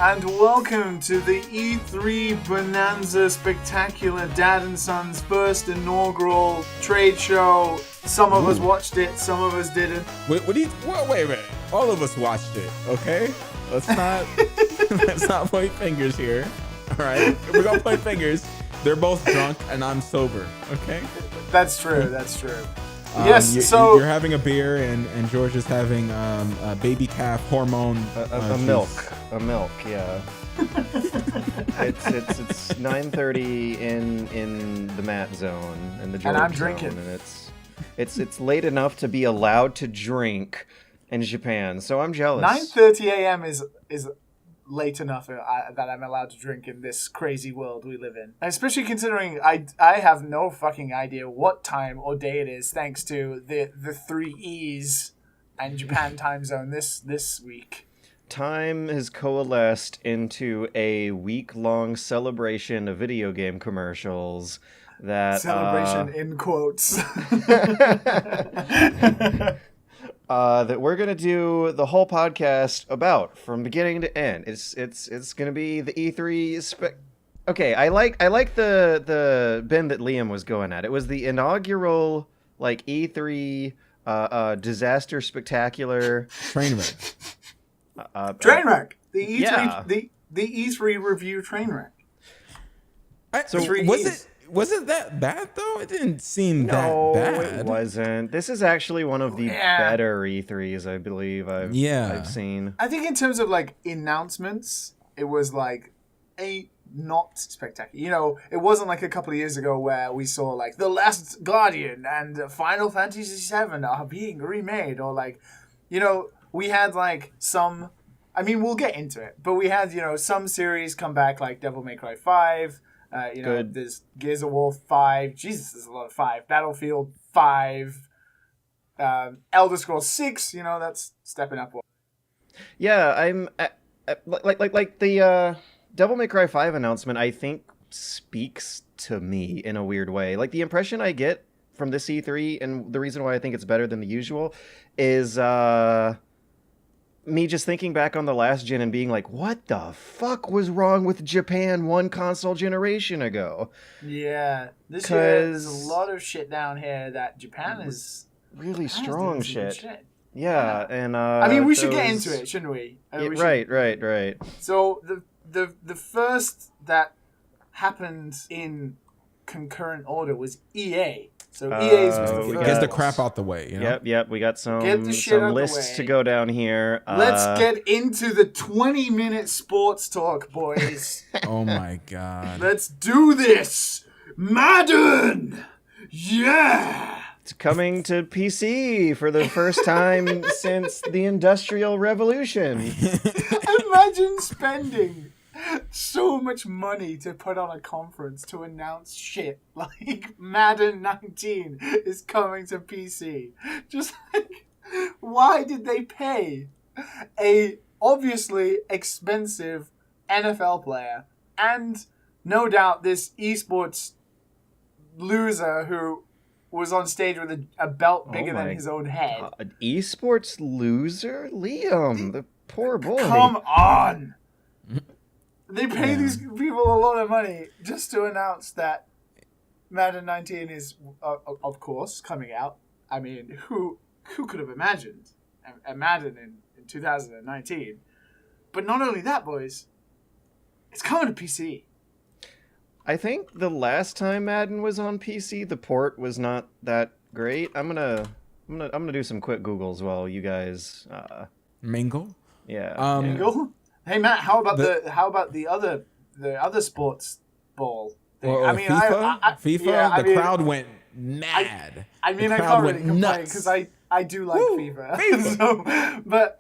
and welcome to the E3 Bonanza Spectacular Dad and Son's first inaugural trade show. Some of us watched it, some of us didn't. Wait a minute. All of us watched it, okay? Let's not point fingers here. All right, we're gonna point fingers. They're both drunk and I'm sober, okay? That's true. Yes, so you're having a beer and George is having a baby calf hormone. A milk, yeah. it's 9:30 in the Matt zone in the George and I'm zone, drinking, and it's late enough to be allowed to drink in Japan. So I'm jealous. 9:30 a.m. is late enough that I'm allowed to drink in this crazy world we live in. Especially considering I have no fucking idea what time or day it is, thanks to the 3 E's and Japan time zone this week. Time has coalesced into a week-long celebration of video game commercials. That celebration in quotes. That we're gonna do the whole podcast about from beginning to end. It's gonna be the E3 Okay, I like the bend that Liam was going at. It was the inaugural like E3 disaster spectacular Trainwreck. Trainwreck. The E3 the E3 review Trainwreck. Was it that bad though? It didn't seem that bad. No, it wasn't. This is actually one of the better E3s, I believe I've seen. I think in terms of like announcements, it was like not spectacular. You know, it wasn't like a couple of years ago where we saw like The Last Guardian and Final Fantasy VII are being remade, or like, you know, we had like some. I mean, we'll get into it, but we had, you know, some series come back like Devil May Cry 5. There's Gears of War 5. Jesus, there's a lot of 5. Battlefield 5. Elder Scrolls 6. You know, that's stepping up. Yeah, I'm like the Devil May Cry 5 announcement. I think speaks to me in a weird way. Like the impression I get from this E3, and the reason why I think it's better than the usual, is me just thinking back on the last gen and being like, what the fuck was wrong with Japan one console generation ago? Yeah, this year there's a lot of shit down here that Japan is really strong shit. Yeah, and I mean, we should get into it, shouldn't we? Right. So the first that happened in concurrent order was EA. So EA's was the first. Get the crap out the way, you know? Yep. We got some lists to go down here. Let's get into the 20-minute sports talk, boys. Oh my god. Let's do this! Madden! Yeah! It's coming to PC for the first time since the Industrial Revolution. Imagine spending so much money to put on a conference to announce shit like Madden 19 is coming to PC. Just like, why did they pay a obviously expensive NFL player and no doubt this esports loser who was on stage with a belt bigger than his own head? An esports loser? Liam, the poor boy. Come on! They pay these people a lot of money just to announce that Madden 19 is, of course, coming out. I mean, who could have imagined a Madden in 2019? But not only that, boys, it's coming to PC. I think the last time Madden was on PC, the port was not that great. I'm gonna do some quick Googles while you guys mingle. Yeah. Mingle. Hey Matt, how about the other sports ball thing? Well, I mean, FIFA. FIFA. The crowd went mad. I can't really complain because I do like FIFA. So, but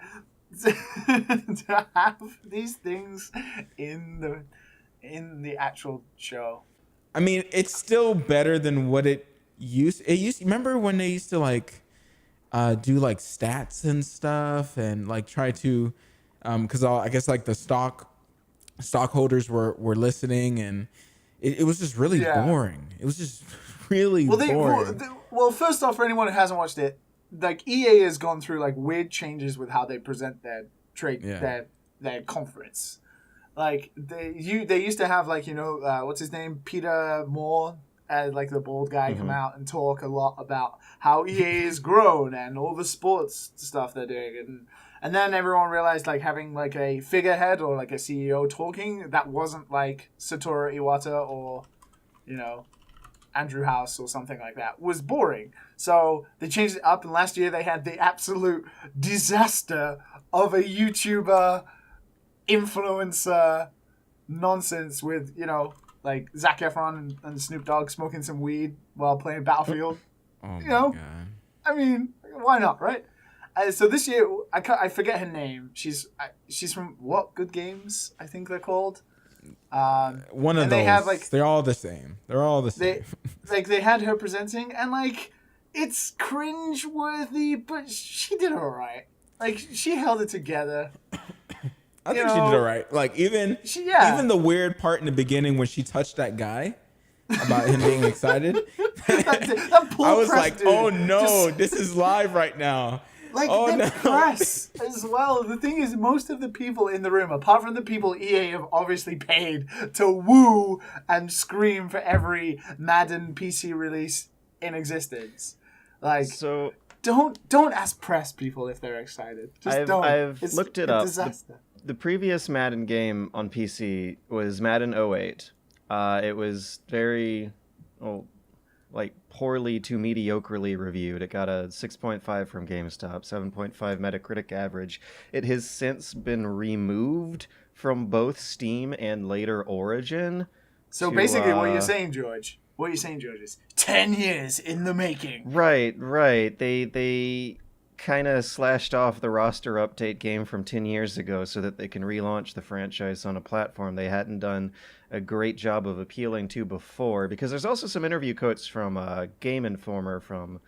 to have these things in the actual show, I mean, it's still better than what it used. Remember when they used to like do like stats and stuff and like try to. Because I guess like the stockholders were listening, and it was just really boring. It was just really boring. Well, first off, for anyone who hasn't watched it, like EA has gone through like weird changes with how they present their conference. Like they used to have like what's his name, Peter Moore, like the bald guy, come out and talk a lot about how EA has grown and all the sports stuff they're doing, and then everyone realized like having like a figurehead or like a CEO talking that wasn't like Satoru Iwata or Andrew House or something like that was boring. So they changed it up, and last year they had the absolute disaster of a YouTuber influencer nonsense with like Zac Efron and Snoop Dogg smoking some weed while playing Battlefield. Oh my God. I mean, why not, right? So this year, I forget her name. She's from what Good Games, I think they're called. One of those. They have, like, they're all the same. They're all the same. They had her presenting, and like it's cringe-worthy, but she did all right. Like she held it together. I think she did all right. Like even the weird part in the beginning when she touched that guy about him being excited. that I was like, dude, oh no, this is live right now. Like the press as well. The thing is, most of the people in the room, apart from the people EA have obviously paid to woo and scream for every Madden PC release in existence, like don't ask press people if they're excited. Just don't. I've looked it up. The previous Madden game on PC was Madden 08. It was very, poorly to mediocrely reviewed. It got a 6.5 from GameStop, 7.5 Metacritic average. It has since been removed from both Steam and later Origin. So basically what you're saying, George, is 10 years in the making. Right. They kind of slashed off the roster update game from 10 years ago so that they can relaunch the franchise on a platform they hadn't done a great job of appealing to before. Because there's also some interview quotes from Game Informer from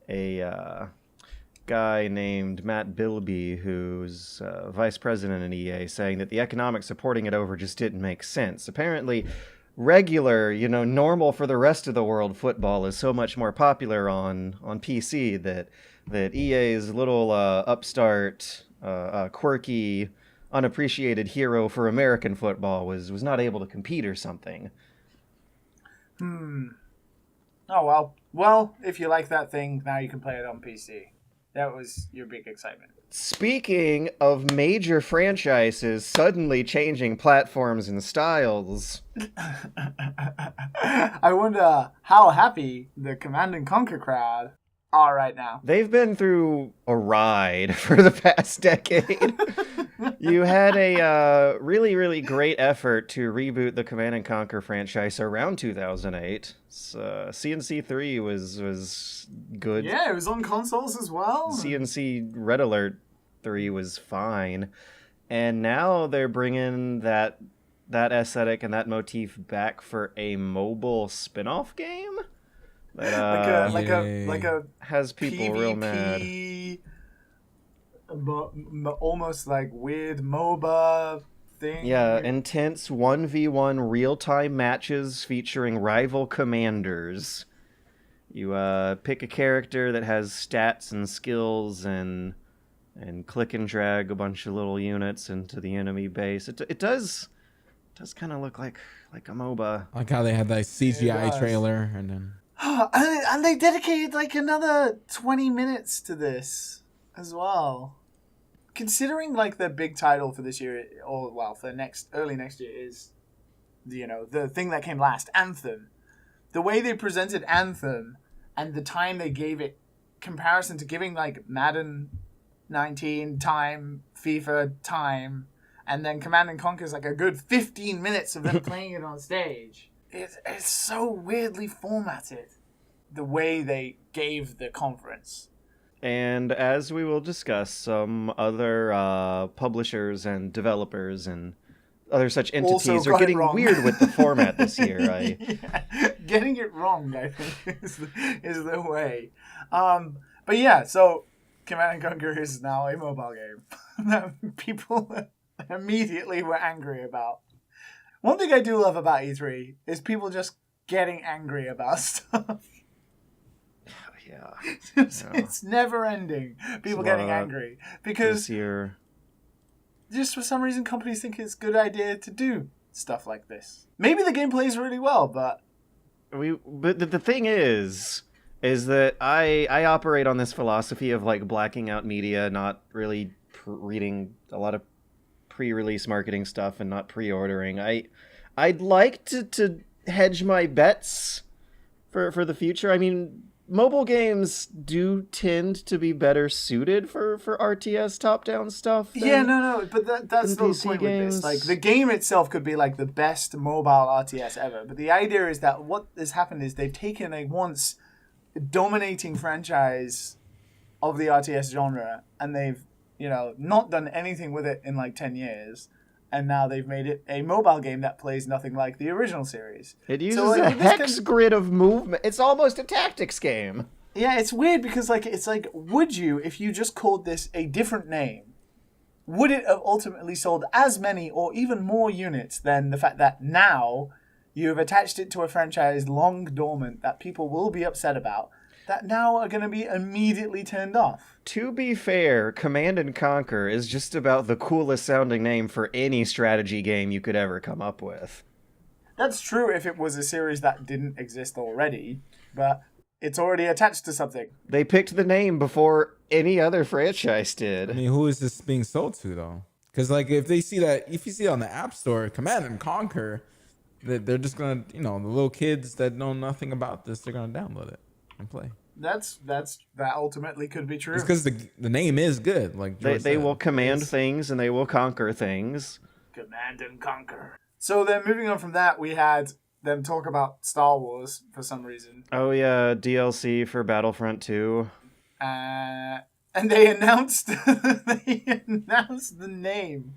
a guy named Matt Bilby, who's vice president at EA, saying that the economics supporting it over just didn't make sense. Apparently, regular, normal for the rest of the world football is so much more popular on PC that EA's little upstart, quirky, unappreciated hero for American football was not able to compete or something. Oh, well. Well, if you like that thing, now you can play it on PC. That was your big excitement. Speaking of major franchises suddenly changing platforms and styles... I wonder how happy the Command & Conquer crowd are right now. They've been through a ride for the past decade. You had a really, really great effort to reboot the Command & Conquer franchise around 2008. CNC 3 was good. Yeah, it was on consoles as well. CNC Red Alert 3 was fine. And now they're bringing that aesthetic and that motif back for a mobile spin-off game? That, like a has people PvP, real mad. Almost like weird MOBA thing. Yeah, intense 1v1 real-time matches featuring rival commanders. You pick a character that has stats and skills and click and drag a bunch of little units into the enemy base. It does kind of look like a MOBA. Like how they had that CGI trailer and then... and they dedicated like another 20 minutes to this as well. Considering like the big title for this year, or well, for early next year is, the thing that came last, Anthem. The way they presented Anthem and the time they gave it, comparison to giving like Madden 19 time, FIFA time, and then Command & Conquer is like a good 15 minutes of them playing it on stage. It's so weirdly formatted, the way they gave the conference. And as we will discuss, some other publishers and developers and other such entities are getting weird with the format this year. Yeah. Getting it wrong, I think, is the way. But yeah, so Command & Conquer is now a mobile game that people immediately were angry about. One thing I do love about E3 is people just getting angry about stuff. Yeah. It's never ending. People getting angry. Because this year. just for some reason companies think it's a good idea to do stuff like this. Maybe the game plays really well, but the thing is that I operate on this philosophy of like blacking out media, not really reading a lot of pre-release marketing stuff and not pre-ordering. I'd like to hedge my bets for the future. I mean, mobile games do tend to be better suited for RTS top-down stuff. But that's the PC point games. with this. Like, the game itself could be like the best mobile RTS ever, but the idea is that what has happened is they've taken a once dominating franchise of the RTS genre, and they've, not done anything with it in like 10 years. And now they've made it a mobile game that plays nothing like the original series. It uses a hex grid of movement. It's almost a tactics game. Yeah, it's weird because it's like, would you, if you just called this a different name, would it have ultimately sold as many or even more units than the fact that now you have attached it to a franchise long dormant that people will be upset about, that now are going to be immediately turned off? To be fair, Command and Conquer is just about the coolest sounding name for any strategy game you could ever come up with. That's true if it was a series that didn't exist already, but it's already attached to something. They picked the name before any other franchise did. I mean, who is this being sold to, though? Because, like, if you see it on the App Store, Command and Conquer, they're just going to, the little kids that know nothing about this, they're going to download it and play. That ultimately could be true. It's because the name is good. Like they will command things and they will conquer things. Command and Conquer. So then, moving on from that, we had them talk about Star Wars for some reason. Oh yeah, DLC for Battlefront 2. And they announced the name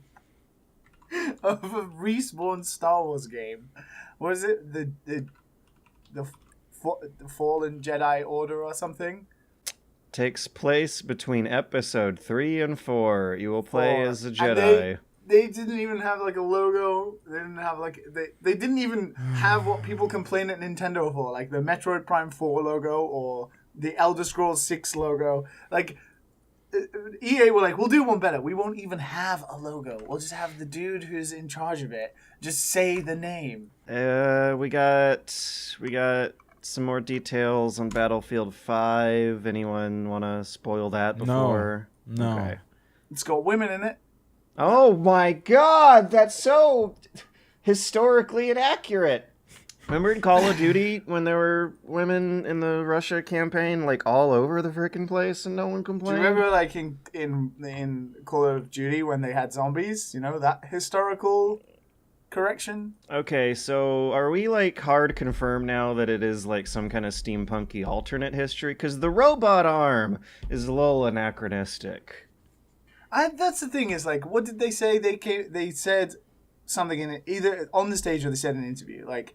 of a Respawn Star Wars game. What is it? The Fallen Jedi Order or something? Takes place between episode 3 and 4. You will play as a Jedi. And they didn't even have like a logo. They didn't have like they didn't even have what people complain at Nintendo for, like the Metroid Prime 4 logo or the Elder Scrolls 6 logo. Like EA were like, we'll do one better. We won't even have a logo. We'll just have the dude who's in charge of it just say the name. We got some more details on Battlefield 5. Anyone want to spoil that before? No. Okay. It's got women in it. Oh my god, that's so historically inaccurate. Remember in Call of Duty when there were women in the Russia campaign like all over the frickin' place and no one Do complained? you remember like in Call of Duty when they had zombies? That historical correction? Okay, so are we like hard confirmed now that it is like some kind of steampunky alternate history? Because the robot arm is a little anachronistic. That's the thing is like, what did they say? They said something in it, either on the stage or they said in an interview. Like,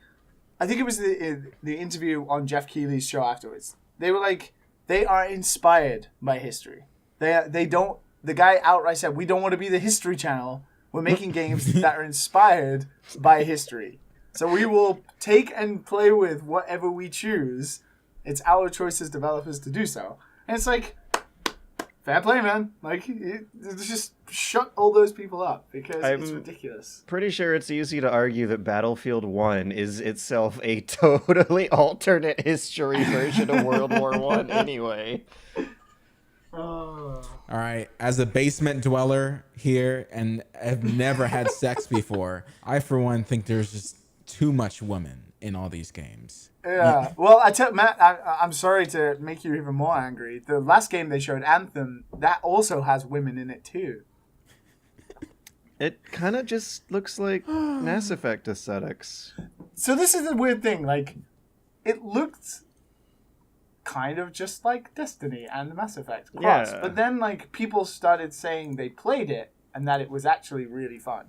I think it was the interview on Jeff Keighley's show afterwards. They were like, they are inspired by history. They don't. The guy outright said, we don't want to be the History Channel. We're making games that are inspired by history. So we will take and play with whatever we choose. It's our choice as developers to do so. And it's like, fair play, man. Like, just shut all those people up because it's ridiculous. Pretty sure it's easy to argue that Battlefield 1 is itself a totally alternate history version of World War I anyway. All right, as a basement dweller here and have never had sex before, I for one think there's just too much women in all these games. Yeah. Well, Matt, I'm sorry to make you even more angry. The last game they showed, Anthem, that also has women in it too. It kind of just looks like Mass Effect aesthetics. So this is the weird thing. Like, it looked kind of just like Destiny and Mass Effect cross. Yeah. But then, like, people started saying they played it and that it was actually really fun.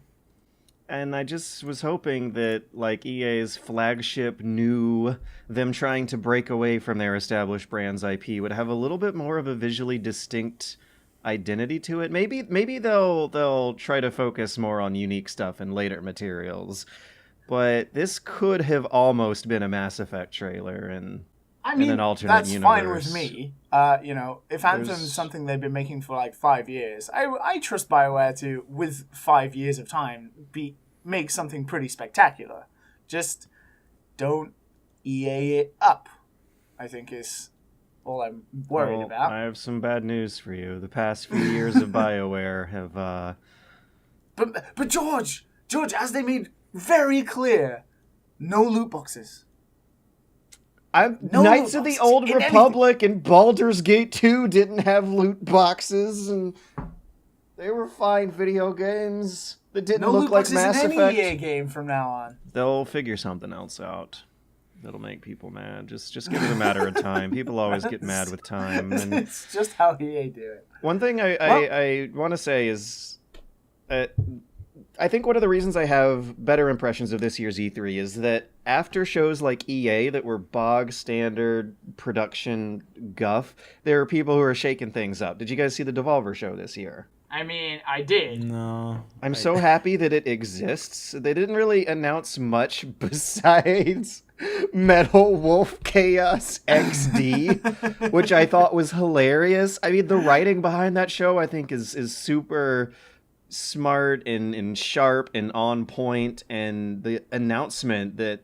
And I just was hoping that, like, EA's flagship new, them trying to break away from their established brand's IP would have a little bit more of a visually distinct identity to it. Maybe they'll try to focus more on unique stuff in later materials. But this could have almost been a Mass Effect trailer, and I mean, in an alternate that's universe. fine with me. If Anthem's something they've been making for like 5 years, I trust BioWare to, with 5 years of time, make something pretty spectacular. Just don't EA it up, I think is all I'm worried about. I have some bad news for you. The past few years of BioWare have... But George, as they made very clear, no loot boxes. Knights of the Old Republic and Baldur's Gate 2 didn't have loot boxes, and they were fine video games that didn't look like Mass Effect. No loot boxes in any EA game from now on. They'll figure something else out that'll make people mad. Just give it a matter of time. People always get mad with time. And it's just how EA do it. One thing I want to say is... I think one of the reasons I have better impressions of this year's E3 is that after shows like EA that were bog standard production guff, there are people who are shaking things up. Did you guys see the Devolver show this year? I mean, I did. No. I'm so happy that it exists. They didn't really announce much besides Metal Wolf Chaos XD, which I thought was hilarious. I mean, the writing behind that show I think is super smart and sharp and on point, and the announcement that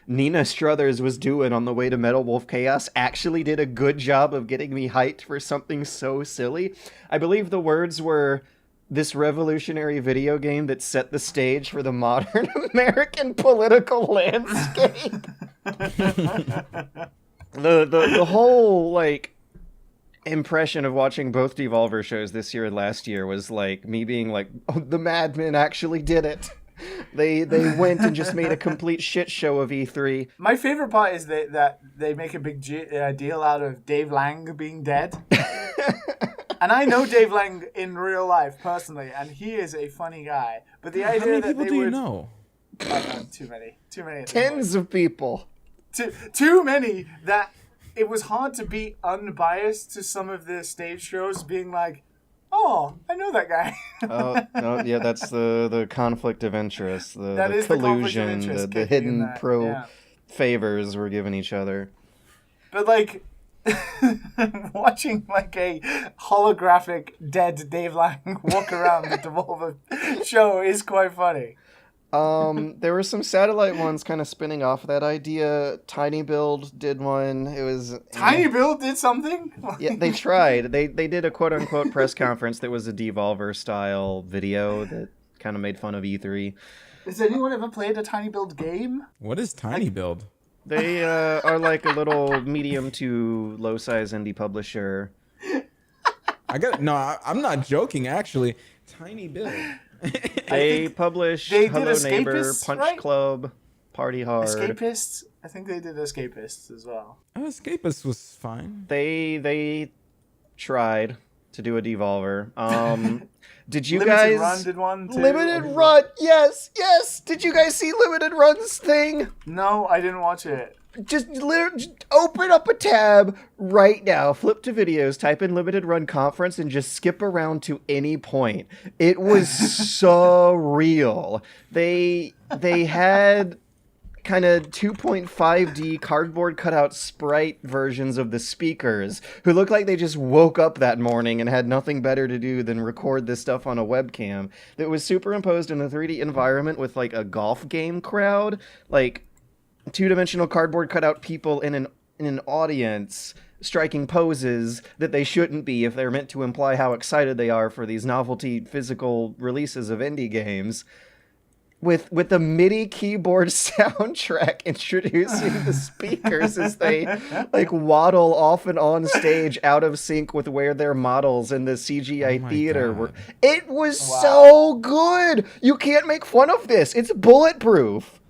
Nina Struthers was doing on the way to Metal Wolf Chaos actually did a good job of getting me hyped for something so silly. I believe the words were, "This revolutionary video game that set the stage for the modern American political landscape." the whole like impression of watching both Devolver shows this year and last year was like me being like, oh, the madmen actually did it. They went and just made a complete shit show of E3. My favorite part is that they make a big deal out of Dave Lang being dead. And I know Dave Lang in real life personally, and he is a funny guy. But the idea How many that people they do would... you know? Too many. Tens of people. Too many that it was hard to be unbiased to some of the stage shows, being like, oh, I know that guy. No, yeah, that's the conflict of interest, the collusion, the hidden favors we're giving each other. But like, watching like a holographic dead Dave Lang walk around the Devolver show is quite funny. There were some satellite ones kind of spinning off that idea. Tiny Build did one. It was Tiny Build did something? Yeah, they tried. They did a quote-unquote press conference that was a Devolver-style video that kind of made fun of E3. Has anyone ever played a Tiny Build game? What is Tiny Build? They are like a little medium to low-size indie publisher. I'm not joking, actually. Tiny Build. They published Hello Neighbor, Punch Club, Party Hard. Escapists? I think they did Escapists as well. Escapists was fine. They tried to do a Devolver. Did you Limited guys... Run did one too. Limited Run, yes! Did you guys see Limited Run's thing? No, I didn't watch it. Just open up a tab right now, flip to videos, type in Limited Run Conference, and just skip around to any point. It was so real. They had kind of 2.5D cardboard cutout sprite versions of the speakers who looked like they just woke up that morning and had nothing better to do than record this stuff on a webcam that was superimposed in a 3D environment with like a golf game crowd, like two-dimensional cardboard cutout people in an audience striking poses that they shouldn't be if they're meant to imply how excited they are for these novelty physical releases of indie games, with a MIDI keyboard soundtrack introducing the speakers as they like waddle off and on stage out of sync with where their models in the CGI theater were. It was so good. You can't make fun of this. It's bulletproof.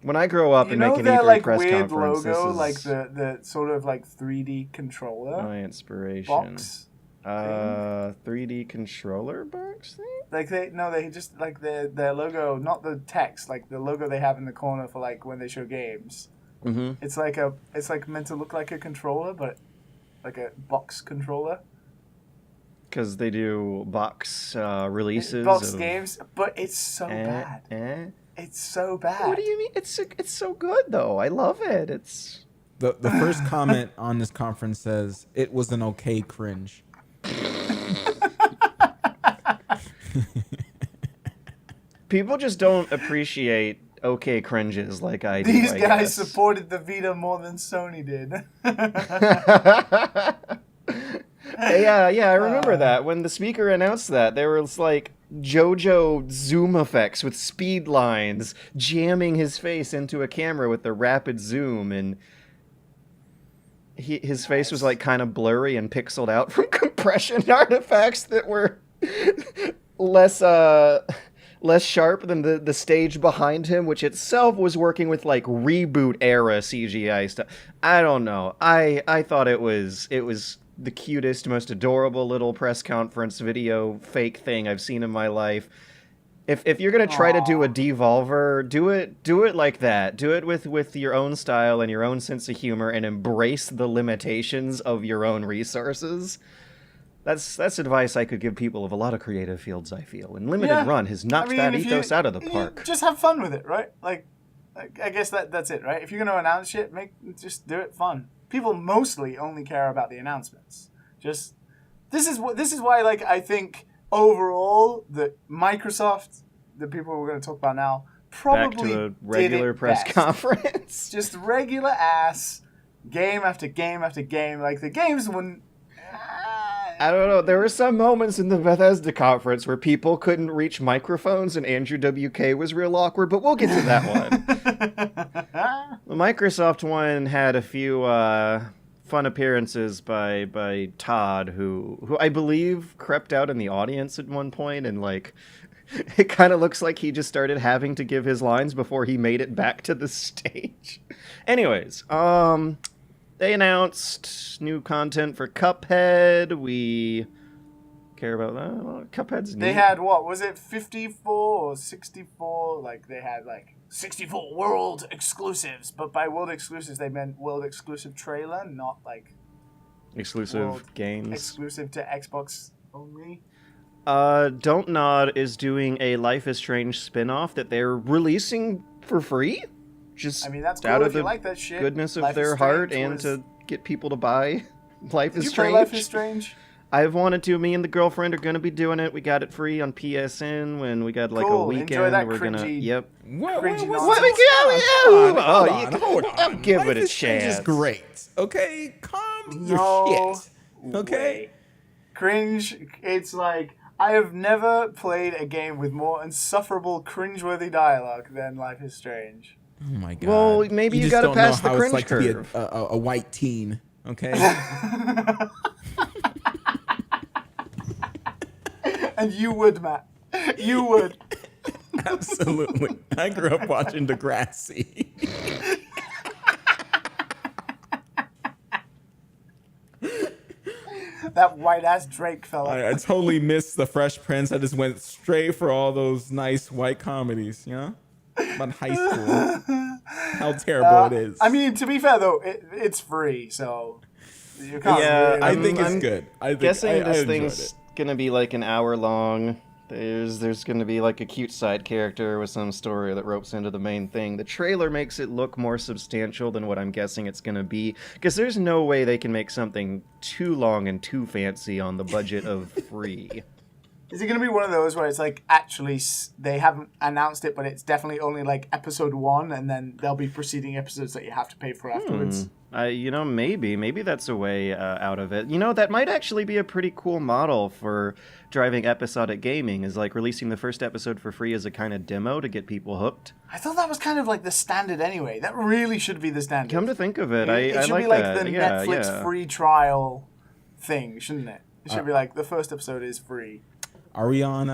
When I grow up and make an E3 like press weird conference, logo, this is like the sort of like 3D controller my inspiration. box. 3D controller box thing? Like they just like their logo, not the text, like the logo they have in the corner for like when they show games. Mm-hmm. It's like meant to look like a controller, but like a box controller. Because they do box releases. Box games, but it's so bad. It's so bad. What do you mean? It's so good though. I love it. It's The first comment on this conference says it was an okay cringe. people just don't appreciate okay cringes like I do. These I guys guess. supported the Vita more than Sony did. Yeah, I remember that. When the speaker announced that, there was like JoJo zoom effects with speed lines jamming his face into a camera with the rapid zoom, and his face was like kind of blurry and pixeled out from compression artifacts that were less sharp than the stage behind him, which itself was working with like reboot era CGI stuff. I don't know. I thought it was the cutest, most adorable little press conference video fake thing I've seen in my life. If you're gonna try to do a Devolver, do it like that. Do it with your own style and your own sense of humor, and embrace the limitations of your own resources. That's advice I could give people of a lot of creative fields, I feel. And Limited Run has knocked that ethos out of the park. Just have fun with it, right? Like I guess that's it, right? If you're gonna announce shit, just do it fun. People mostly only care about the announcements. This is why, like, I think overall the Microsoft, the people we're going to talk about now, probably back to a regular did it press best. conference. Just regular ass game after game after game. Like the games wouldn't. I don't know. There were some moments in the Bethesda Conference where people couldn't reach microphones and Andrew WK was real awkward, but we'll get to that one. The Microsoft one had a few fun appearances by Todd, who I believe crept out in the audience at one point, and like it kind of looks like he just started having to give his lines before he made it back to the stage. Anyways, they announced new content for Cuphead. We care about that. Well, Cuphead's neat. They had, what was it, 54 or 64? Like they had like 64 world exclusives, but by world exclusives they meant world exclusive trailer, not like exclusive games. Exclusive to Xbox only. Don't Nod is doing a Life is Strange spin-off that they're releasing for free. Just I mean, that's out cool of if you the like that shit. goodness of Life is their Strange heart and was- to get people to buy Life Did is you play Strange. Life is Strange? I've wanted to. Me and the girlfriend are going to be doing it. We got it free on PSN when we got like Cool. a weekend. Enjoy that We're gonna. cringy- Yep. What? Cringy What's nonsense. Hold on. I'm giving Life it a is Strange chance. is great. Okay, calm your No shit. Okay. way. Cringe. It's like I have never played a game with more insufferable cringeworthy dialogue than Life is Strange. Oh my god. Well, maybe you just gotta don't pass know the how it's cringe like to be curve. a white teen. Okay. And you would, Matt. You would. Absolutely. I grew up watching Degrassi. That white ass Drake fella. I totally missed the Fresh Prince. I just went straight for all those nice white comedies, you know? About high school. How terrible it is. I mean, to be fair though, it's free, so you can't. Yeah, really- I think I'm it's good. I think Guessing I this enjoyed thing's it. gonna be like an hour long. There's gonna be like a cute side character with some story that ropes into the main thing. The trailer makes it look more substantial than what I'm guessing it's gonna be, because there's no way they can make something too long and too fancy on the budget of free. Is it going to be one of those where it's like actually they haven't announced it, but it's definitely only like episode 1, and then there'll be preceding episodes that you have to pay for afterwards? Maybe that's a way out of it. That might actually be a pretty cool model for driving episodic gaming, is like releasing the first episode for free as a kind of demo to get people hooked. I thought that was kind of like the standard anyway. That really should be the standard. Come to think of it, It I should like be like that. the Yeah, Netflix yeah. free trial thing, shouldn't it? It should be like the first episode is free. Are we on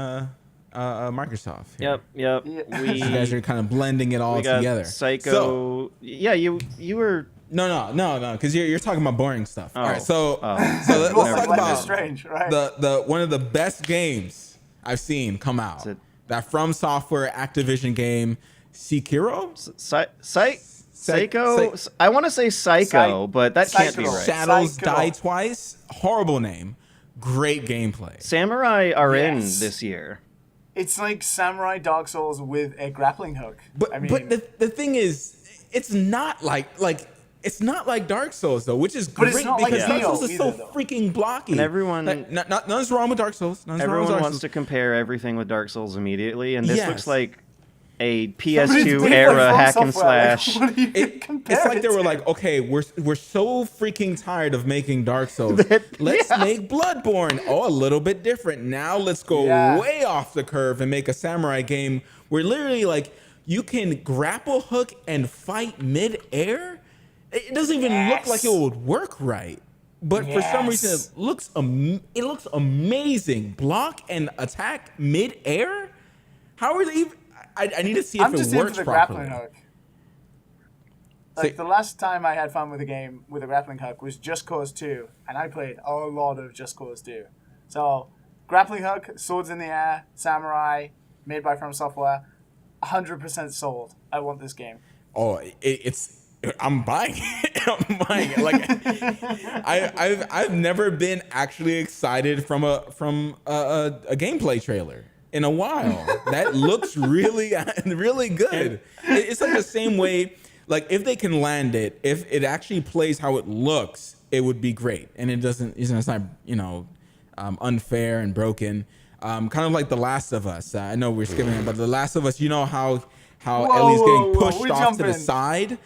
Microsoft? here? Yep. Yeah. We, You guys are kind of blending it all we got together. Psycho. So, Yeah, you were. no, because you're talking about boring stuff. Oh. All right, so Oh. let's Well, talk Life about is Strange, right? the one of the best games I've seen come out. Is it- That From Software Activision game, Sekiro. Psycho. I want to say Psycho, but that can't be Psycho. right. Shadows Psycho. Die Twice. Horrible name. Great gameplay. Samurai are in Yes. this year. It's like Samurai Dark Souls with a grappling hook. But the thing is, it's not like it's not like Dark Souls though, which is But great it's not because like Dark Neo Souls is so either, though. freaking blocky. And everyone, nothing's wrong with Dark Souls. Everyone wants to compare everything with Dark Souls immediately, and this Yes. looks like a Somebody's PS2 being era like hack From and Software, slash. Like, what do you It's compare like they it were to? like, okay, we're so freaking tired of making Dark Souls. Let's make Bloodborne. Oh, a little bit different. Now let's go way off the curve and make a samurai game where literally like you can grapple hook and fight mid-air. It doesn't even look like it would work right. But for some reason it looks amazing. Block and attack mid-air? How are they even I need to see if I'm it just works into the properly. grappling hook. Like the last time I had fun with a game with a grappling hook was Just Cause 2, and I played a lot of Just Cause 2. So, grappling hook, swords in the air, samurai, made by From Software, 100% sold. I want this game. Oh, I'm buying it. I'm buying it. Like I've never been actually excited from a gameplay trailer in a while. That looks really good. It's like the same way. Like if they can land it, if it actually plays how it looks, it would be great. And it doesn't. It's not unfair and broken. Kind of like The Last of Us. I know we're skipping it, but The Last of Us. You know how Ellie's getting pushed off to the side,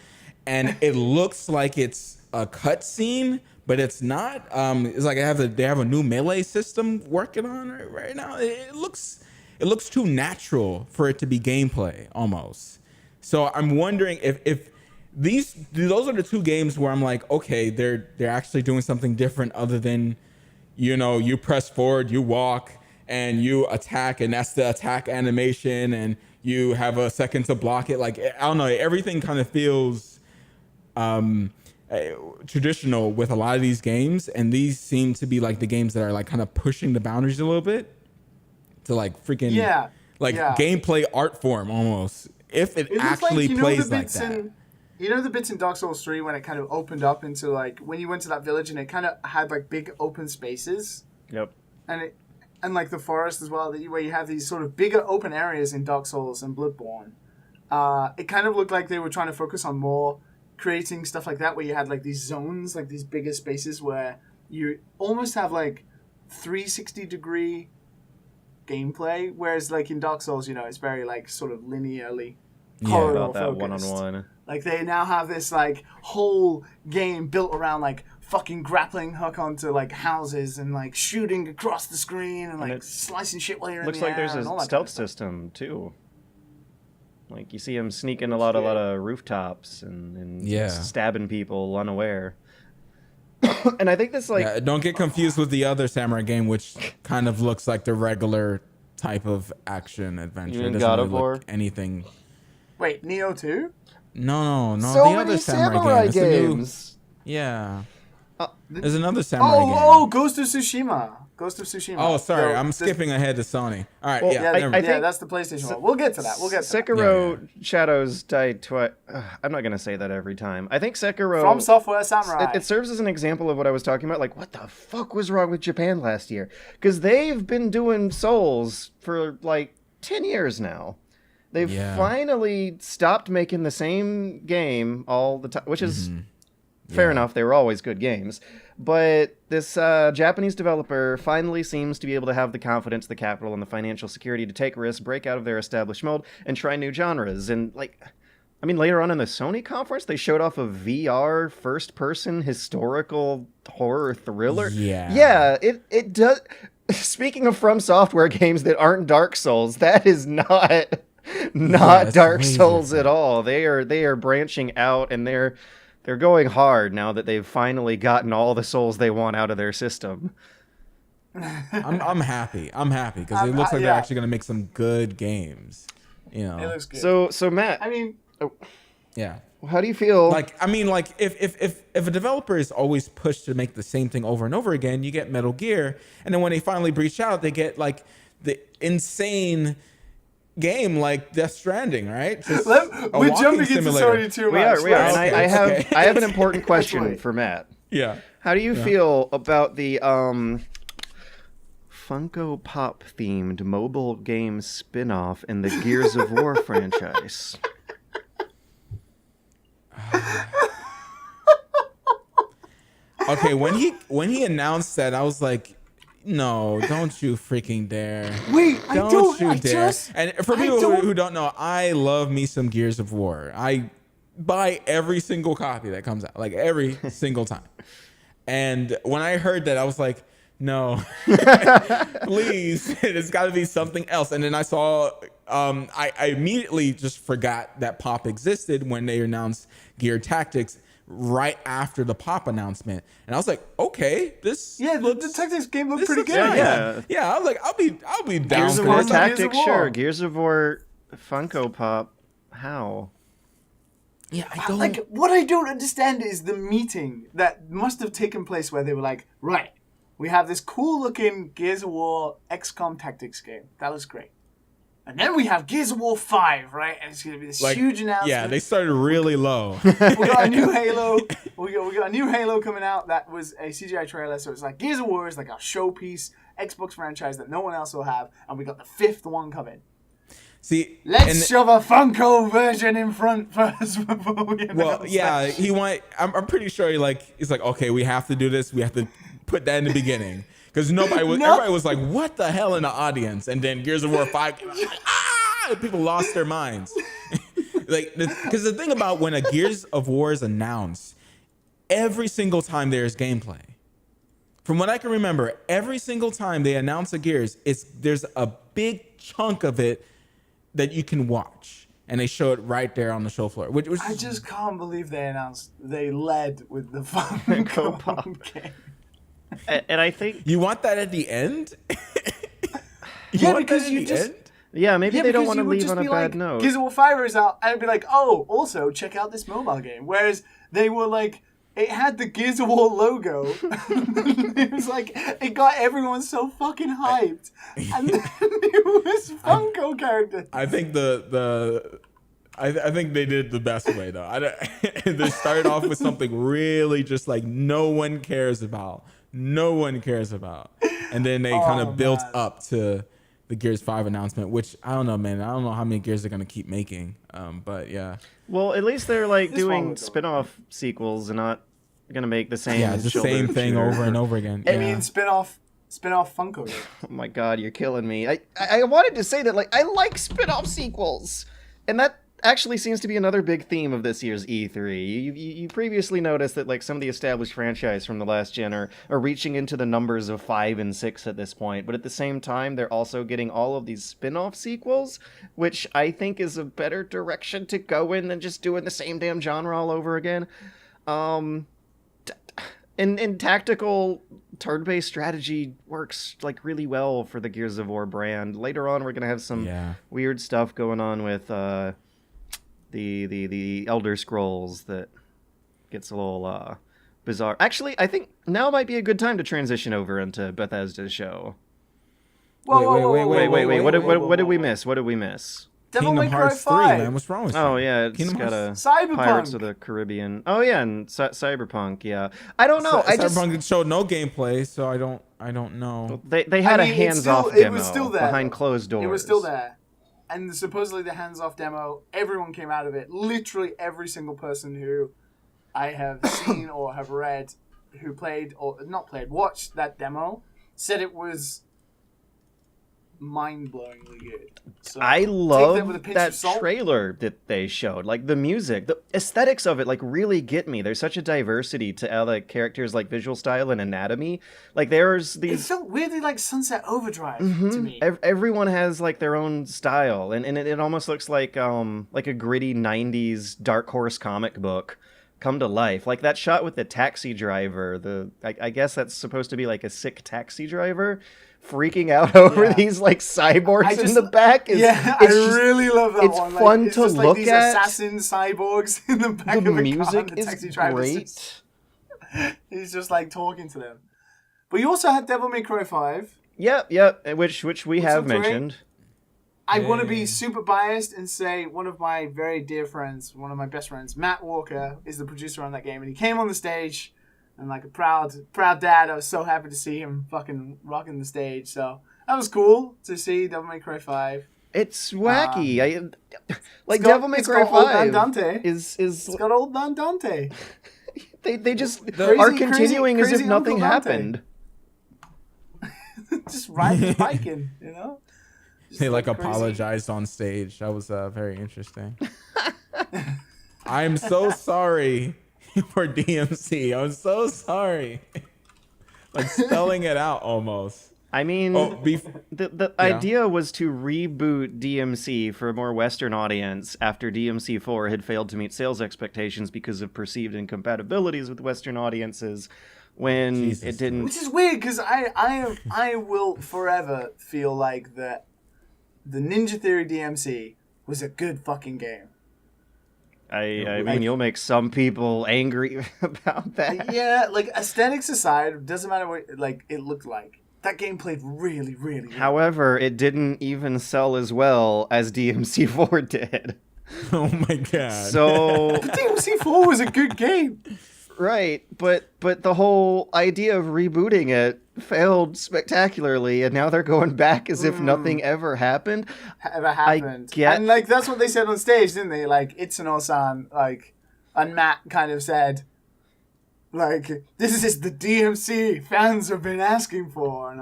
and it looks like it's a cutscene, but it's not. It's like they have a new melee system working on it right now. It looks too natural for it to be gameplay almost. So I'm wondering if those are the two games where I'm like, okay, they're actually doing something different other than, you press forward, you walk, and you attack, and that's the attack animation, and you have a second to block it. Like, I don't know, everything kind of feels traditional with a lot of these games, and these seem to be like the games that are like kind of pushing the boundaries a little bit to like freaking gameplay art form almost. If it actually plays like that. You know the bits in Dark Souls 3 when it kind of opened up into like when you went to that village and it kind of had like big open spaces? Yep. And like the forest as well, where you have these sort of bigger open areas in Dark Souls and Bloodborne. It kind of looked like they were trying to focus on more creating stuff like that, where you had like these zones, like these bigger spaces where you almost have like 360-degree gameplay, whereas like in Dark Souls, it's very like sort of linearly about that focused. one-on-one. Like they now have this like whole game built around like fucking grappling hook onto like houses and like shooting across the screen and like slicing shit while you're in the air. Looks like there's a stealth system too. Like you see him sneaking a lot of rooftops and stabbing people unaware. And I think this don't get confused with the other samurai game, which kind of looks like the regular type of action adventure. You mean It doesn't God really of War? look anything. Wait, Neo 2? No. So the many other samurai game. games. There's another samurai game. Oh, Ghost of Tsushima. Oh, sorry, I'm skipping ahead to Sony. All right, Well, I think that's the PlayStation one. We'll get to that. Sekiro Shadows Die Twice. I'm not going to say that every time. I think Sekiro... From Software Samurai. It serves as an example of what I was talking about. Like, what the fuck was wrong with Japan last year? Because they've been doing Souls for, like, 10 years now. They've finally stopped making the same game all the time, which is fair enough. They were always good games. But this Japanese developer finally seems to be able to have the confidence, the capital, and the financial security to take risks, break out of their established mold, and try new genres. And, later on in the Sony Conference, they showed off a VR first-person historical horror thriller. Yeah, it does... Speaking of From Software games that aren't Dark Souls, that is not Dark Souls at all. They are branching out, and they're going hard now that they've finally gotten all the souls they want out of their system. I'm happy because it looks like they're actually going to make some good games. It looks good. So Matt, how do you feel? If a developer is always pushed to make the same thing over and over again, you get Metal Gear, and then when they finally breach out, they get like the insane game like Death Stranding, right? We're jumping into Sony too much. We are. And I have an important question for Matt. Yeah. How do you feel about the Funko Pop themed mobile game spin-off in the Gears of War franchise. Okay, when he announced that, I was like, no, don't you freaking dare. Wait, Don't you dare. And for people who don't know, I love me some Gears of War. I buy every single copy that comes out, like every single time. And when I heard that, I was like, no, please, it's got to be something else. And then I saw, I immediately just forgot that Pop existed when they announced Gear Tactics right after the Pop announcement. And I was like, okay, this looks, the Tactics game looked pretty good. Yeah. Yeah, I was like, I'll be down Gears for of War this. Tactics, sure. Gears of War Funko Pop, how? Yeah, I don't like. What I don't understand is the meeting that must have taken place where they were like, right, we have this cool looking Gears of War XCOM Tactics game. That looks great. And then we have Gears of War 5, right? And it's going to be this huge announcement. Yeah, they started really low. We got a new Halo. We got a new Halo coming out. That was a CGI trailer. So it's like Gears of War is like our showpiece Xbox franchise that no one else will have. And we got the 5th one coming. See, let's shove a Funko version in front first before we announce well, yeah, that. I'm pretty sure he's like, okay, we have to do this. We have to put that in the beginning. Because everybody was like, what the hell in the audience? And then Gears of War 5 came out, like, people lost their minds. Because the thing about when a Gears of War is announced, every single time there's gameplay. From what I can remember, every single time they announce a Gears, there's a big chunk of it that you can watch. And they show it right there on the show floor. Which I just can't believe they led with the Funko Pop game. And I think you want that at the end. Because you just. Yeah, maybe they don't want to leave on a bad note. Gears of War 5 is out, and it'd be like, oh, also check out this mobile game. Whereas they were like, it had the Gears of War logo. It was like, it got everyone so fucking hyped, and then it was Funko characters. I think I think they did the best way though. They started off with something really just like no one cares about, and then they kind of built up to the Gears 5 announcement, which I don't know, man. I don't know how many Gears they're gonna keep making, but yeah. Well, at least they're like doing spin-off sequels and not gonna make the same. Yeah, the same thing over and over again. I mean, spin-off Funko game. Oh my god, you're killing me. I wanted to say that, like, I like spin-off sequels, and that actually seems to be another big theme of this year's E3. You previously noticed that, like, some of the established franchise from the last gen are reaching into the numbers of 5 and 6 at this point, but at the same time, they're also getting all of these spin-off sequels, which I think is a better direction to go in than just doing the same damn genre all over again. In tactical turn-based strategy works like really well for the Gears of War brand. Later on, we're gonna have some weird stuff going on with the Elder Scrolls that gets a little bizarre. Actually, I think now might be a good time to transition over into Bethesda's show. Wait. What did we miss? What did we miss? Devil May Cry 5. 3, man. What's wrong with you? Oh, yeah, it's got a Cyberpunk. Pirates of the Caribbean. Oh, yeah, and Cyberpunk, yeah. I don't know. Cyberpunk showed no gameplay, so I don't know. They had a hands-off demo behind closed doors. It was still there. And supposedly the hands-off demo, everyone came out of it. Literally every single person who I have seen or have read who played, or not played, watched that demo, said it was mind-blowingly good. So I love that trailer that they showed. Like, the music, the aesthetics of it, like, really get me. There's such a diversity to how the characters, like, visual style and anatomy. Like, there's these... It felt weirdly like Sunset Overdrive to me. Everyone has, like, their own style, and it almost looks like a gritty 90s Dark Horse comic book come to life. Like, that shot with the taxi driver, I guess that's supposed to be, like, a sick taxi driver freaking out over these like cyborgs in the back. I really love that one. It's fun to just, look these at. Assassin cyborgs in the back of a music car. The taxi is great. He's just like talking to them. But you also had Devil May Cry 5. Yep. Which we have mentioned. I want to be super biased and say one of my very dear friends, one of my best friends, Matt Walker, is the producer on that game, and he came on the stage and like a proud dad. I was so happy to see him fucking rocking the stage. So that was cool to see Devil May Cry 5. It's wacky. Devil May It's Cry got old 5 Dante. is It's got old man Dante. they just Crazy- are continuing as if crazy nothing Uncle Dante. happened. Just riding his bike in, you know? Just They like crazy. apologized on stage. That was very interesting. I'm so sorry for DMC. I'm so sorry. Like spelling it out almost. I mean, the Yeah. idea was to reboot DMC for a more Western audience after DMC 4 had failed to meet sales expectations because of perceived incompatibilities with Western audiences when Jesus. it didn't. Which is weird because I will forever feel like that the Ninja Theory DMC was a good fucking game. I mean, you'll make some people angry about that. Yeah, like aesthetics aside, doesn't matter what like it looked like. That game played really, really well. However, it didn't even sell as well as DMC 4 did. Oh my god. So But DMC 4 was a good game. right, but the whole idea of rebooting it failed spectacularly, and now they're going back as if nothing ever happened. Ever happened. get- And like that's what they said on stage, didn't they? Like Itsuno-san, like, and Matt kind of said, like, this is the DMC fans have been asking for, and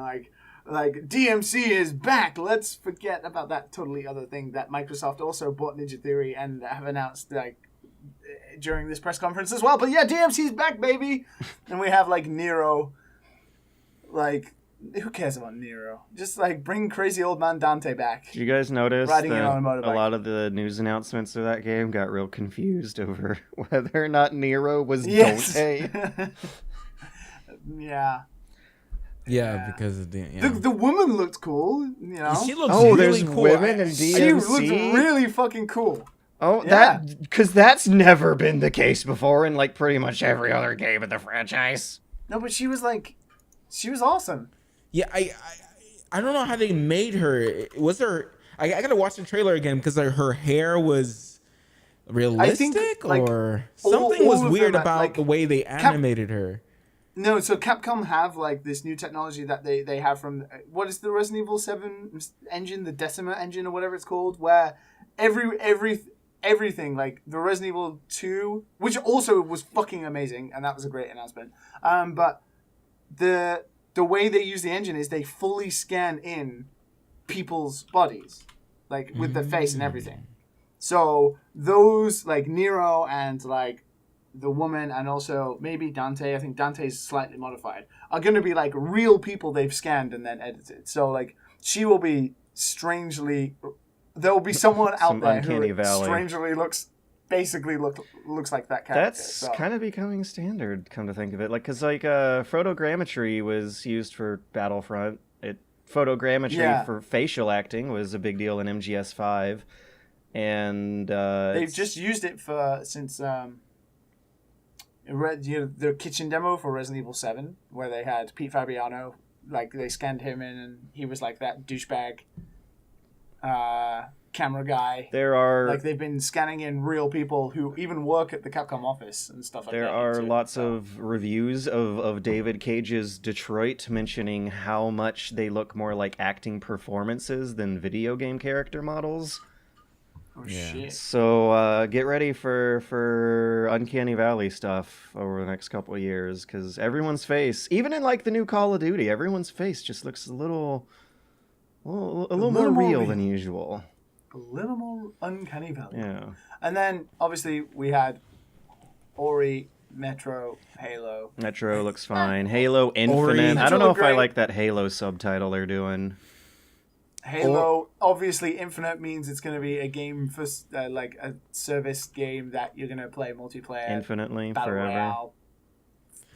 like DMC is back. Let's forget about that totally other thing that Microsoft also bought Ninja Theory and have announced like during this press conference as well. But yeah, DMC's back, baby. And we have like Nero. Like, who cares about Nero? Just like bring crazy old man Dante back. Did you guys notice Riding in that on a motorbike. a lot of the news announcements of that game got real confused over whether or not Nero was Yes. Dante? Yeah. Yeah, because of The woman looked cool, you know. She looks Oh, really there's cool. women in She DMC? looked really fucking cool. Oh, Yeah. because that's never been the case before in like pretty much every other game in the franchise. No, but she was awesome. Yeah, I don't know how they made her. Was her? I gotta watch the trailer again because her hair was realistic like, or all- something all was of weird them, about like, the way they animated her. No, so Capcom have like this new technology that they have from what is the Resident Evil 7 engine, the Decima engine or whatever it's called, where everything like the Resident Evil 2, which also was fucking amazing, and that was a great announcement. But the way they use the engine is they fully scan in people's bodies, like with the face and everything. So those like Nero and like the woman and also maybe Dante, I think Dante's slightly modified, are going to be like real people they've scanned and then edited. So like she will be there will be someone out Some there uncanny who valley. strangely looks like that character. That's So. kind of becoming standard, come to think of it. Like, because like photogrammetry was used for Battlefront. Photogrammetry for facial acting was a big deal in MGS5, and They've just used it since their kitchen demo for Resident Evil 7, where they had Pete Fabiano, like they scanned him in, and he was like that douchebag camera guy. there are Like they've been scanning in real people who even work at the Capcom office and stuff like that. There are into it. lots So- of reviews of David Cage's Detroit mentioning how much they look more like acting performances than video game character models. Oh, Yeah. shit. So get ready for Uncanny Valley stuff over the next couple of years, because everyone's face, even in like the new Call of Duty, everyone's face just looks a little more more real real. than usual. A little more Uncanny Valley. Yeah. And then obviously we had Ori, Metro, Halo. Metro looks fine. Halo Infinite. I Metro don't know if looked I great. like that Halo subtitle they're doing. Halo, obviously, Infinite means it's going to be a game for like a service game that you're going to play multiplayer, Infinitely, battle forever. royale,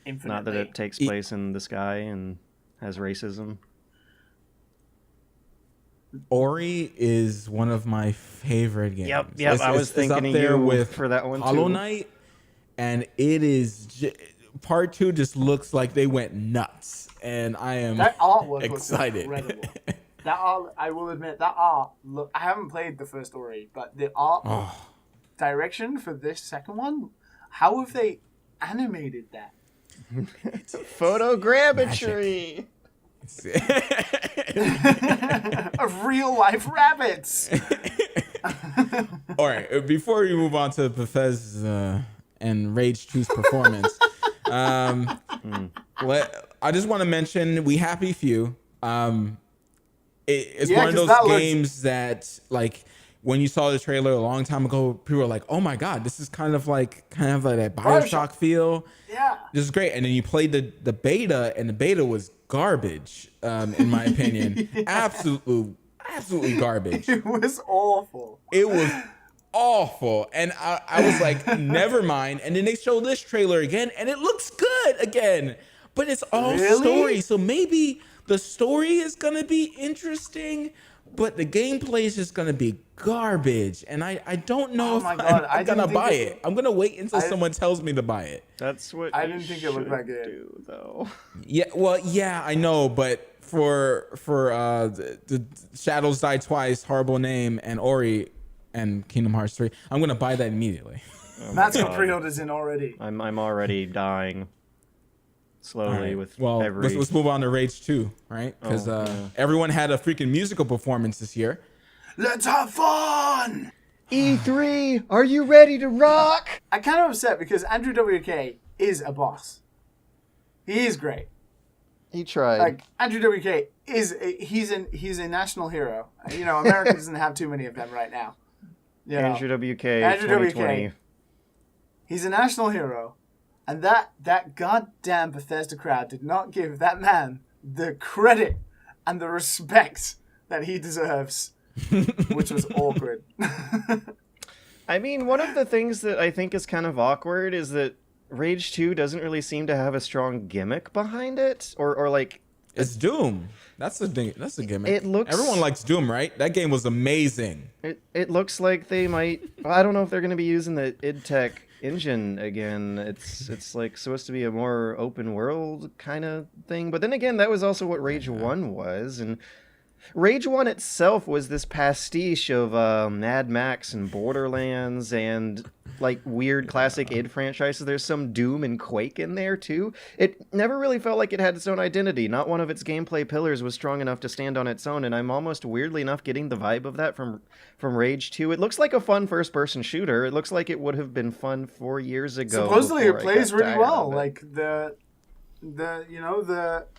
infinitely. Not that it takes place in the sky and has racism. Ori is one of my favorite games. Yep. It's- I was it's thinking up of there you with for that one Hollow too. Knight, and it is part 2 just looks like they went nuts, and I am That artwork excited. looks incredible. That art, I will admit, that art. Look, I haven't played the first Ori, but the art Oh. direction for this second one, how have they animated that? Photogrammetry. Of real life rabbits. All right, before we move on to Bethesda and Rage 2's performance, I just want to mention We Happy Few. It's one of those games that, like, when you saw the trailer a long time ago, people were like, "Oh my god, this is kind of like that BioShock feel." Yeah, this is great. And then you played the beta, and the beta was garbage, in my opinion. Absolutely garbage. It was awful. It was awful, and I was like, never mind. And then they showed this trailer again, and it looks good again, but it's all story. So maybe the story is gonna be interesting, but the gameplay is just gonna be garbage, and I don't know if I'm gonna buy it. I'm gonna wait until someone tells me to buy it. That's what I didn't think it looked that good, though. Yeah, well, yeah, I know, but for the Shadows Die Twice, Horrible Name, and Ori, and Kingdom Hearts 3, I'm gonna buy that immediately. That's got pre-orders in already. I'm already dying slowly with every. Let's move on to Rage 2, right? Because everyone had a freaking musical performance this year. Let's have fun! E3, are you ready to rock? I'm kind of upset because Andrew WK is a boss. He is great. He tried. Like, Andrew WK he's a national hero. You know, America doesn't have too many of them right now. You know, Andrew WK, 2020. WK. He's a national hero. And that goddamn Bethesda crowd did not give that man the credit and the respect that he deserves, which was awkward. I mean, one of the things that I think is kind of awkward is that Rage 2 doesn't really seem to have a strong gimmick behind it, or like... It's Doom. That's a gimmick. It looks... Everyone likes Doom, right? That game was amazing. It looks like they might... I don't know if they're going to be using the id Tech engine again. It's like supposed to be a more open world kind of thing, but then again, that was also what Rage 1 was, and Rage 1 itself was this pastiche of Mad Max and Borderlands and like weird classic id franchises. There's some Doom and Quake in there too. It never really felt like it had its own identity. Not one of its gameplay pillars was strong enough to stand on its own, and I'm almost weirdly enough getting the vibe of that from Rage 2. It looks like a fun first-person shooter. It looks like it would have been fun 4 years ago. Supposedly it plays really well. Like the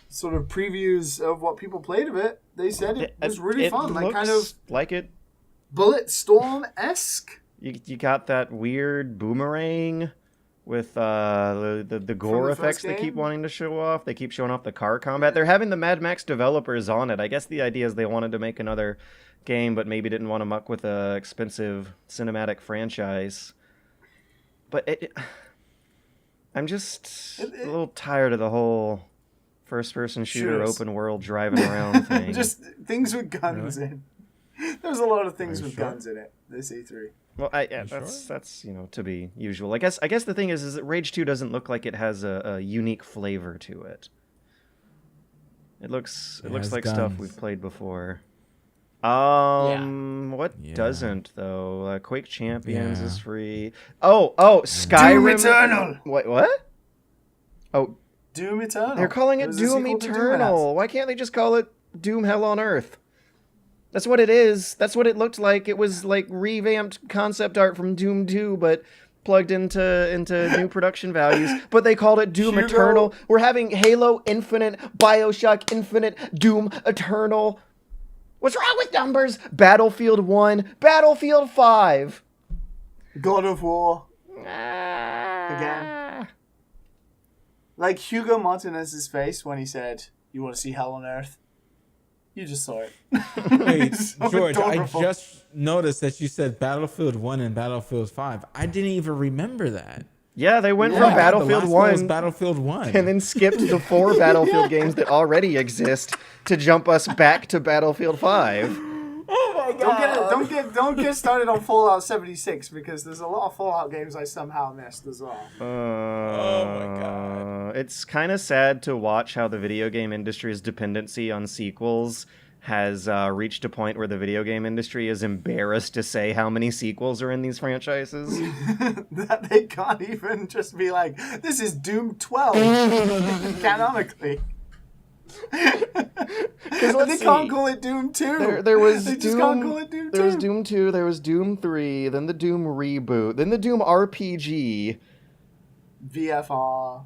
sort of previews of what people played of it, they said it was really fun. Like kind of like it Bulletstorm-esque. You got that weird boomerang with the gore effects they keep wanting to show off. They keep showing off the car combat. They're having the Mad Max developers on it. I guess the idea is they wanted to make another game, but maybe didn't want to muck with a expensive cinematic franchise. But I'm just a little tired of the whole first-person shooter, open world driving around thing. Just things with guns in. There's a lot of things with guns in it. This E3. Well, that's to be usual. I guess the thing is that Rage 2 doesn't look like it has a unique flavor to it. It looks like guns. Stuff we've played before. What doesn't though? Quake Champions is free. Oh, Skyrim. Doom Eternal. What? Oh, Doom Eternal. They're calling it Doom Eternal. Why can't they just call it Doom Hell on Earth? That's what it is. That's what it looked like. It was like revamped concept art from Doom 2, but plugged into new production values. But they called it Doom Eternal. We're having Halo Infinite, BioShock Infinite, Doom Eternal. What's wrong with numbers? Battlefield 1, Battlefield 5. God of War. Again. Like Hugo Martinez's face when he said, "You want to see Hell on Earth?" You just saw it. Wait, so George, adorable. I just noticed that you said Battlefield 1 and Battlefield 5. I didn't even remember that. Yeah, they went from Battlefield 1 Battlefield 1 and then skipped the 4 Battlefield games that already exist to jump us back to Battlefield 5. Oh my god. Don't get started on Fallout 76 because there's a lot of Fallout games I somehow missed as well. Oh my god. It's kind of sad to watch how the video game industry's dependency on sequels has reached a point where the video game industry is embarrassed to say how many sequels are in these franchises. That they can't even just be like, this is Doom 12 canonically. Because they can't call it Doom 2. There was they Doom, just can't call it Doom 2. There was Doom 2, there was Doom 3, then the Doom reboot, then the Doom RPG. VFR.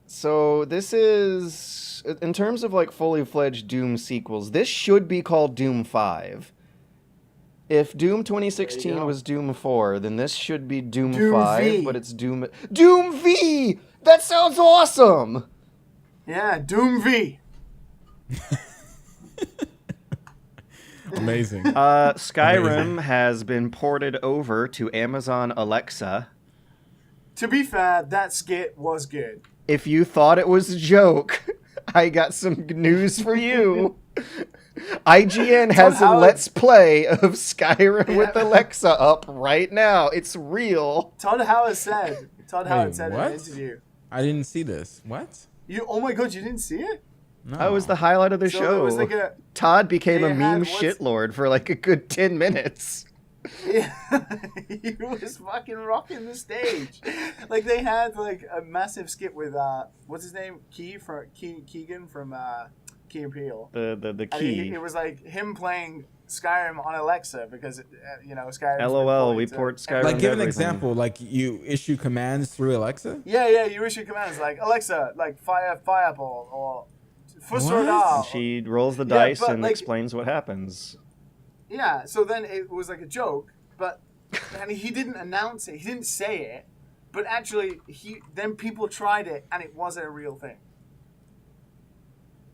So this is, in terms of like fully fledged Doom sequels, this should be called Doom 5. If Doom 2016 was Doom 4, then this should be Doom 5, V. but it's Doom V! That sounds awesome! Yeah, Doom V. Amazing. Skyrim has been ported over to Amazon Alexa. To be fair, that skit was good. If you thought it was a joke, I got some news for you. IGN has a Let's Play of Skyrim with Alexa up right now. It's real. Todd Howard said in what? an interview. I didn't see this. What? Oh my god, you didn't see it? No. That was the highlight of the show. It was like Todd became a meme shitlord for like a good 10 minutes. Yeah, he was fucking rocking the stage. Like they had like a massive skit with what's his name, Keegan from Key and Peele. The key. It was like him playing Skyrim on Alexa because Skyrim. LOL, we port Skyrim. Like, give an example. Like, you issue commands through Alexa. Yeah, you issue commands like Alexa, like fireball or Fusrodal. And she rolls the dice and explains what happens. Yeah, so then it was like a joke, and he didn't announce it. He didn't say it, but actually, then people tried it, and it was a real thing.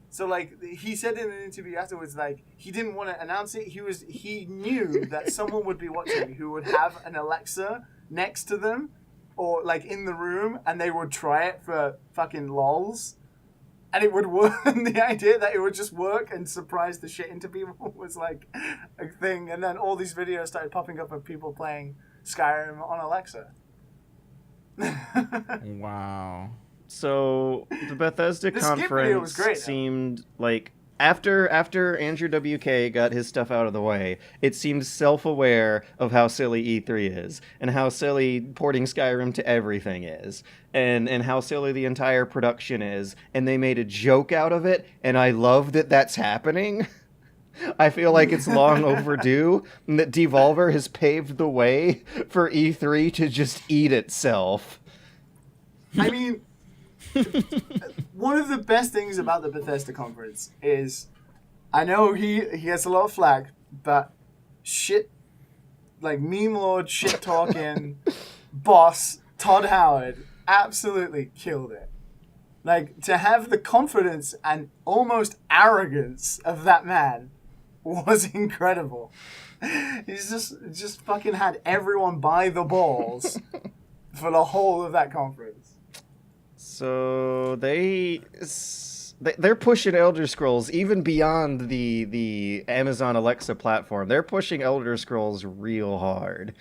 So, like, he said in an interview afterwards, like, he didn't want to announce it. He knew that someone would be watching who would have an Alexa next to them, or, like, in the room, and they would try it for fucking lols. And it would work. And the idea that it would just work and surprise the shit into people was like a thing. And then all these videos started popping up of people playing Skyrim on Alexa. Wow. So the Bethesda Conference seemed like after Andrew WK got his stuff out of the way, it seemed self-aware of how silly E3 is and how silly porting Skyrim to everything is and how silly the entire production is, and they made a joke out of it, and I love that that's happening. I feel like it's long overdue and that Devolver has paved the way for E3 to just eat itself. I mean, one of the best things about the Bethesda Conference is, I know he gets a lot of flack, but shit, like meme lord shit talking boss Todd Howard absolutely killed it. Like, to have the confidence and almost arrogance of that man was incredible. He's just fucking had everyone by the balls for the whole of that conference. So they're pushing Elder Scrolls even beyond the Amazon Alexa platform. They're pushing Elder Scrolls real hard.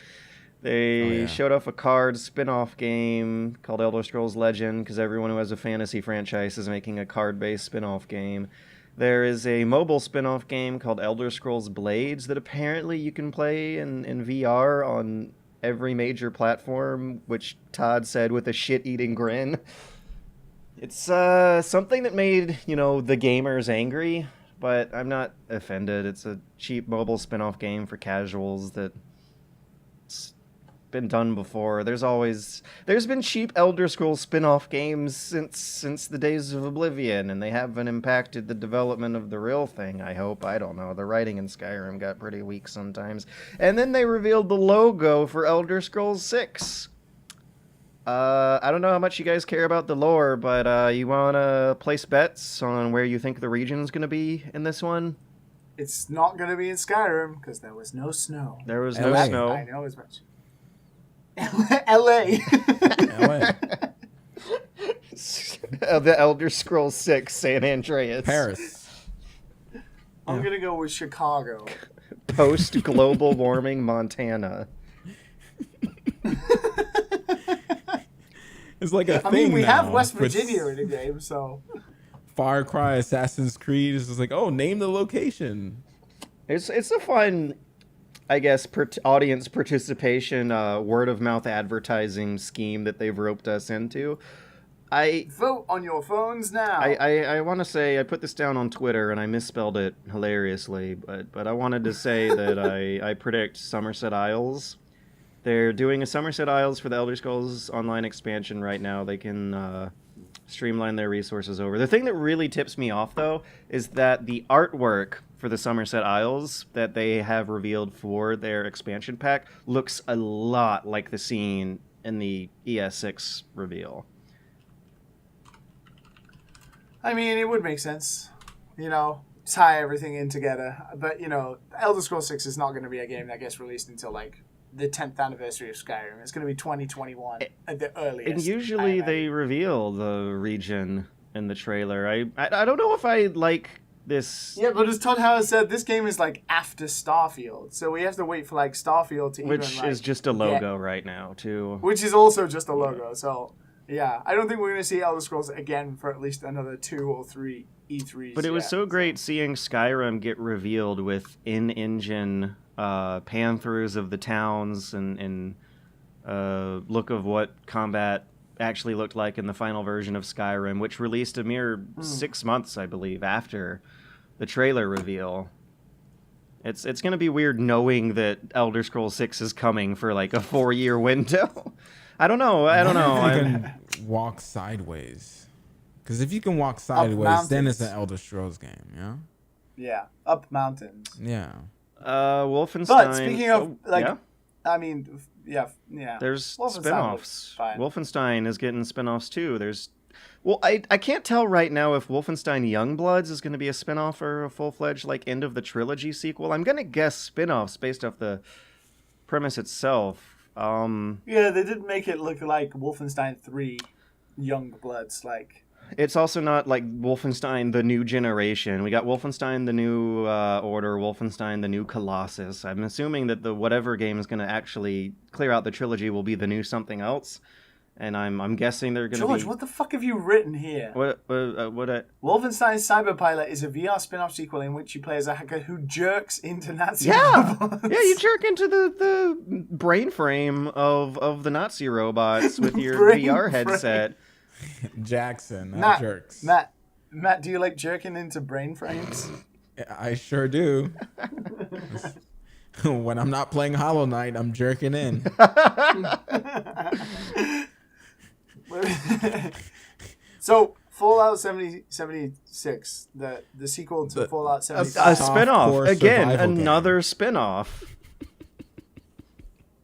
They showed off a card spin-off game called Elder Scrolls Legend because everyone who has a fantasy franchise is making a card-based spin-off game. There is a mobile spin-off game called Elder Scrolls Blades that apparently you can play in VR on every major platform, which Todd said with a shit-eating grin. It's something that made, the gamers angry, but I'm not offended. It's a cheap mobile spin-off game for casuals that's been done before. There's been cheap Elder Scrolls spin-off games since the days of Oblivion, and they haven't impacted the development of the real thing, I hope. I don't know. The writing in Skyrim got pretty weak sometimes. And then they revealed the logo for Elder Scrolls 6. I don't know how much you guys care about the lore, but you want to place bets on where you think the region's going to be in this one? It's not going to be in Skyrim because there was no snow. There was no snow. I know as much. LA. The Elder Scrolls 6, San Andreas. Paris. I'm going to go with Chicago. Post-global warming Montana. It's like a thing. I mean, we now, have West Virginia in the game, so. Far Cry, Assassin's Creed. It's just like, oh, name the location. It's a fun, I guess, audience participation, word of mouth advertising scheme that they've roped us into. Vote on your phones now. I want to say I put this down on Twitter and I misspelled it hilariously, but I wanted to say that I predict Somerset Isles. They're doing a Somerset Isles for the Elder Scrolls Online expansion right now. They can streamline their resources over. The thing that really tips me off, though, is that the artwork for the Somerset Isles that they have revealed for their expansion pack looks a lot like the scene in the ES6 reveal. I mean, it would make sense, tie everything in together. But, Elder Scrolls 6 is not going to be a game that gets released until, the 10th anniversary of Skyrim. It's going to be 2021 at the earliest. And usually they reveal the region in the trailer. I don't know if I like this. Yeah, but as Todd Howard said, this game is, after Starfield. So we have to wait for, Starfield to Which is just a logo right now, too. Which is also just a logo, so... Yeah, I don't think we're going to see Elder Scrolls again for at least another 2 or 3 E3s. But it was so great seeing Skyrim get revealed with in-engine pan-throughs of the towns and look of what combat actually looked like in the final version of Skyrim, which released a mere 6 months, I believe, after the trailer reveal. It's going to be weird knowing that Elder Scrolls 6 is coming for a 4-year window. I don't know. You can walk sideways. Because if you can walk sideways, then it's an Elder Scrolls game, yeah? Yeah, up mountains. Yeah. Wolfenstein. But speaking of, yeah? I mean, yeah. There's spin-offs. Wolfenstein is getting spin-offs too. I can't tell right now if Wolfenstein Youngbloods is going to be a spin-off or a full-fledged, end of the trilogy sequel. I'm going to guess spin-offs based off the premise itself. Yeah, they did make it look like Wolfenstein 3 Youngbloods, It's also not like Wolfenstein the New Generation. We got Wolfenstein the New Order, Wolfenstein the New Colossus. I'm assuming that the whatever game is going to actually clear out the trilogy will be the new something else. And I'm guessing they're going to be... George, what the fuck have you written here? What Wolfenstein Cyberpilot is a VR spin-off sequel in which you play as a hacker who jerks into Nazi robots. Yeah, you jerk into the brain frame of the Nazi robots with your VR headset. Jackson, not jerks. Matt, do you like jerking into brain frames? I sure do. When I'm not playing Hollow Knight, I'm jerking in. So, Fallout 76, the sequel to Fallout 76. A spin-off. Again, another spin-off.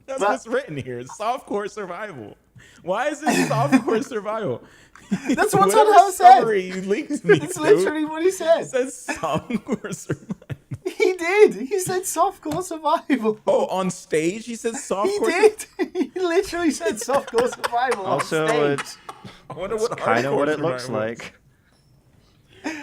That's what's written here. Softcore survival. Why is it softcore survival? That's what Todd said. You linked me It's literally what he said. It says softcore survival. He did. He said softcore survival. Oh, on stage he said softcore. He did. He literally said softcore survival. Also, on stage. I wonder what kind of what it looks like. All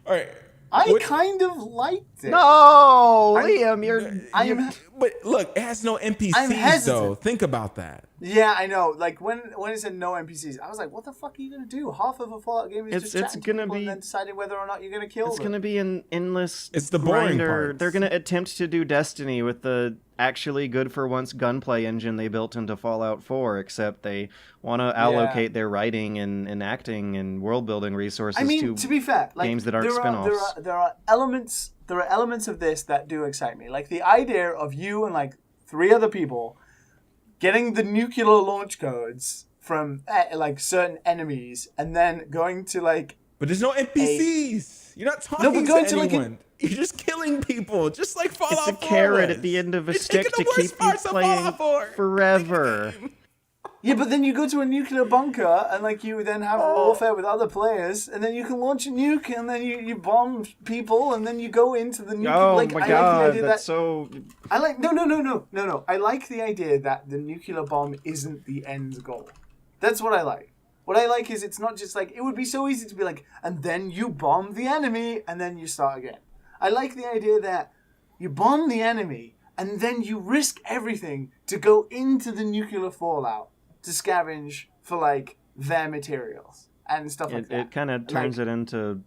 right. I kind of liked it. No, Liam, But look, it has no NPCs though. Think about that. Yeah, I know. When it said no NPCs, I was like, "What the fuck are you gonna do?" Half of a Fallout game is just chatting to people and then deciding whether or not you're gonna kill them. It's gonna be an endless. It's the boring part. They're gonna attempt to do Destiny with the actually good for once gunplay engine they built into Fallout 4, except they want to allocate their writing and acting and world building resources. To be fair, games that aren't spin-offs. There are elements of this that do excite me, like the idea of you and 3 other people getting the nuclear launch codes from certain enemies, and then going to But there's no NPCs. You're not talking to anyone. You're just killing people, just like Fallout 4. It's a carrot at the end of a stick to keep you playing forever. Yeah, but then you go to a nuclear bunker and you then have warfare with other players, and then you can launch a nuke, and then you bomb people, and then you go into the nuke. Oh my god, that's so. I like no. I like the idea that the nuclear bomb isn't the end goal. That's what I like. What I like is it's not just it would be so easy to be and then you bomb the enemy, and then you start again. I like the idea that you bomb the enemy, and then you risk everything to go into the nuclear fallout to scavenge for their materials and stuff like that. It kind of turns it into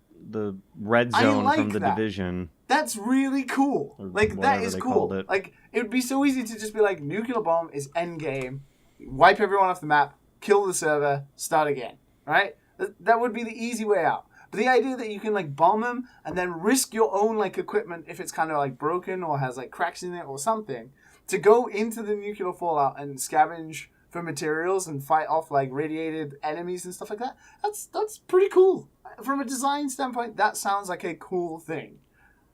red I zone like from the that. Division. That's really cool. Or Like, that whatever is they cool. called it. Like, it would be so easy to just be like, nuclear bomb is end game, wipe everyone off the map, kill the server, start again, right? That would be the easy way out. But the idea that you can, like, bomb them and then risk your own, like, equipment if it's kind of, like, broken or has, like, cracks in it or something, to go into the nuclear fallout and scavenge for materials and fight off, like, radiated enemies and stuff like that, that's pretty cool. From a design standpoint, that sounds like a cool thing.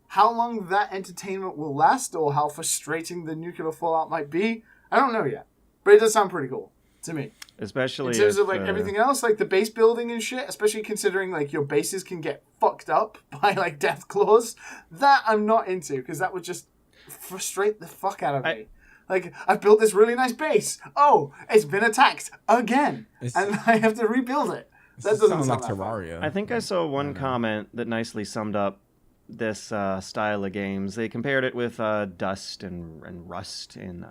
How long that entertainment will last or how frustrating the nuclear fallout might be, I don't know yet. But it does sound pretty cool to me. Especially in terms if, of like everything else, like the base building and shit, especially considering like your bases can get fucked up by like death claws, that I'm not into because that would just frustrate the fuck out of me. Like, I've built this really nice base. Oh, it's been attacked again, and I have to rebuild it. That doesn't sound like that fun. Terraria. I think I saw one comment that nicely summed up this style of games. They compared it with Dust and Rust in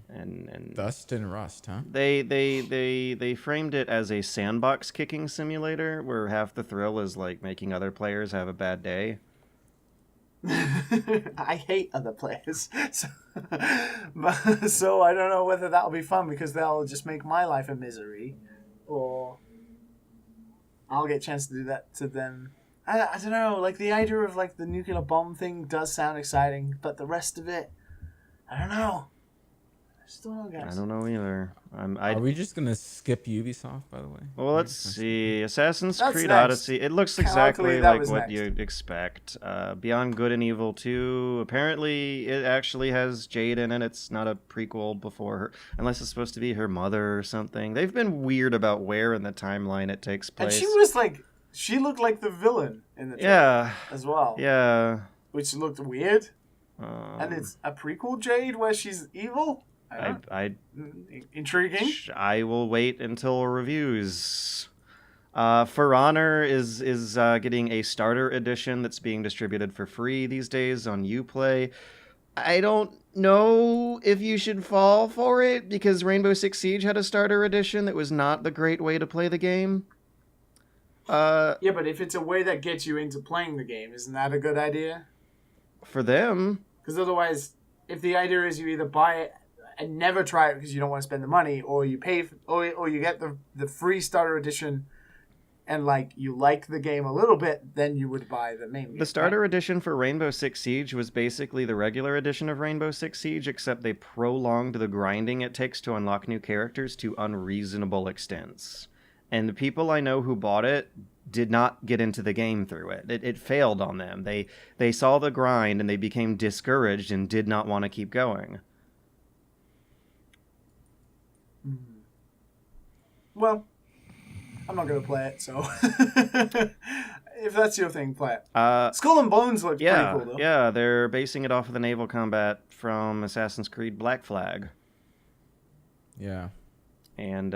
and Dust and Rust, huh? They framed it as a sandbox kicking simulator where half the thrill is like making other players have a bad day. I hate other players, so I don't know whether that'll be fun because they'll just make my life a misery, or I'll get a chance to do that to them. I don't know, like the idea of like the nuclear bomb thing does sound exciting, but the rest of it, I don't know. I still don't know, guys. I don't know either. Are we just gonna skip Ubisoft, by the way? Well, let's see. Assassin's That's Creed next. Odyssey. It looks Luckily, exactly that like was what next. you'd expect. Beyond Good and Evil 2. Apparently, it actually has Jade in it. It's not a prequel before her, unless it's supposed to be her mother or something. They've been weird about where in the timeline it takes place. And she looked like the villain in the trailer as well. Yeah. Which looked weird. And it's a prequel Jade where she's evil. Intriguing. I will wait until reviews. For Honor is getting a starter edition that's being distributed for free these days on Uplay. I don't know if you should fall for it because Rainbow Six Siege had a starter edition that was not the great way to play the game. Yeah, but if it's a way that gets you into playing the game, isn't that a good idea? For them. Because otherwise, if the idea is you either buy it and never try it because you don't want to spend the money, or you pay, or you get the free starter edition, and like you like the game a little bit, then you would buy the main game. The starter edition for Rainbow Six Siege was basically the regular edition of Rainbow Six Siege, except they prolonged the grinding it takes to unlock new characters to unreasonable extents. And the people I know who bought it did not get into the game through it. It failed on them. They saw the grind and they became discouraged and did not want to keep going. Well, I'm not going to play it, so if that's your thing, play it. Skull and Bones looks pretty cool, though. Yeah, they're basing it off of the naval combat from Assassin's Creed Black Flag. Yeah. And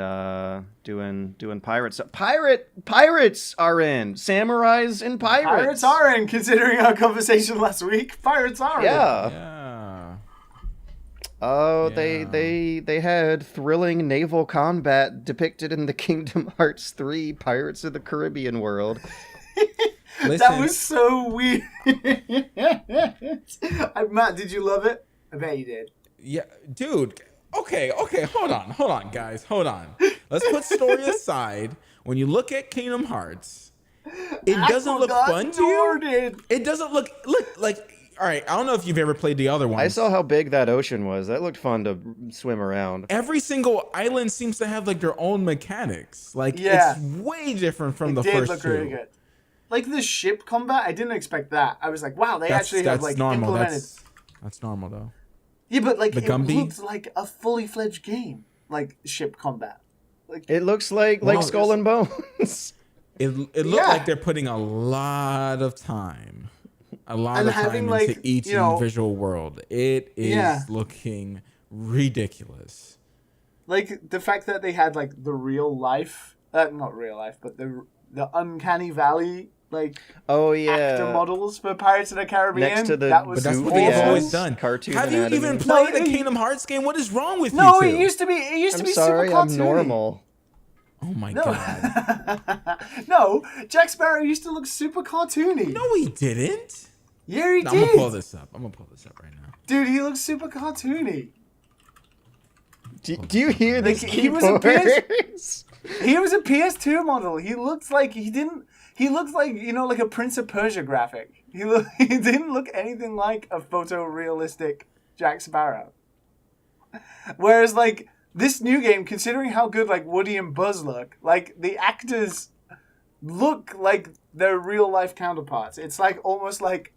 doing pirates. Pirates are in. Samurais and pirates. Pirates are in, considering our conversation last week. Pirates are in. Yeah. Oh, Yeah. they had thrilling naval combat depicted in the Kingdom Hearts 3 Pirates of the Caribbean world. That was so weird. Matt, did you love it? I bet you did. Yeah, dude. Okay, hold on, guys, hold on. Let's put story aside. When you look at Kingdom Hearts, it doesn't look fun to you. It doesn't look like. All right, I don't know if you've ever played the other ones. I saw how big that ocean was. That looked fun to swim around. Every single island seems to have like their own mechanics. Like it's way different from the first two. It did look really good. Like the ship combat, I didn't expect that. I was like, wow, they actually have like normal. implemented. That's normal though. Yeah, but like the it looked like a fully fledged game, like ship combat. Like it looks like Skull and Bones. It looked like they're putting a lot of time. Into each visual world. It is looking ridiculous. Like the fact that they had like the real life, not real life, but the Uncanny Valley actor models for Pirates of the Caribbean. Next to the but that's what they've always done. Cartoon Have anatomy. you even played a Kingdom Hearts game? What is wrong with you? No, it used to be. It used to be sorry, super cartoony. I'm normal. Oh Oh my No. god. No, Jack Sparrow used to look super cartoony. No, he didn't. Yeah, he No, did. I'm gonna pull this up. right now. Dude, he looks super cartoony. Do you hear the He was a keyboards? He was a PS2 model. He looked like like a Prince of Persia graphic. He didn't look anything like a photorealistic Jack Sparrow. Whereas like this new game, considering how good like Woody and Buzz look, like the actors look like their real life counterparts. It's like almost like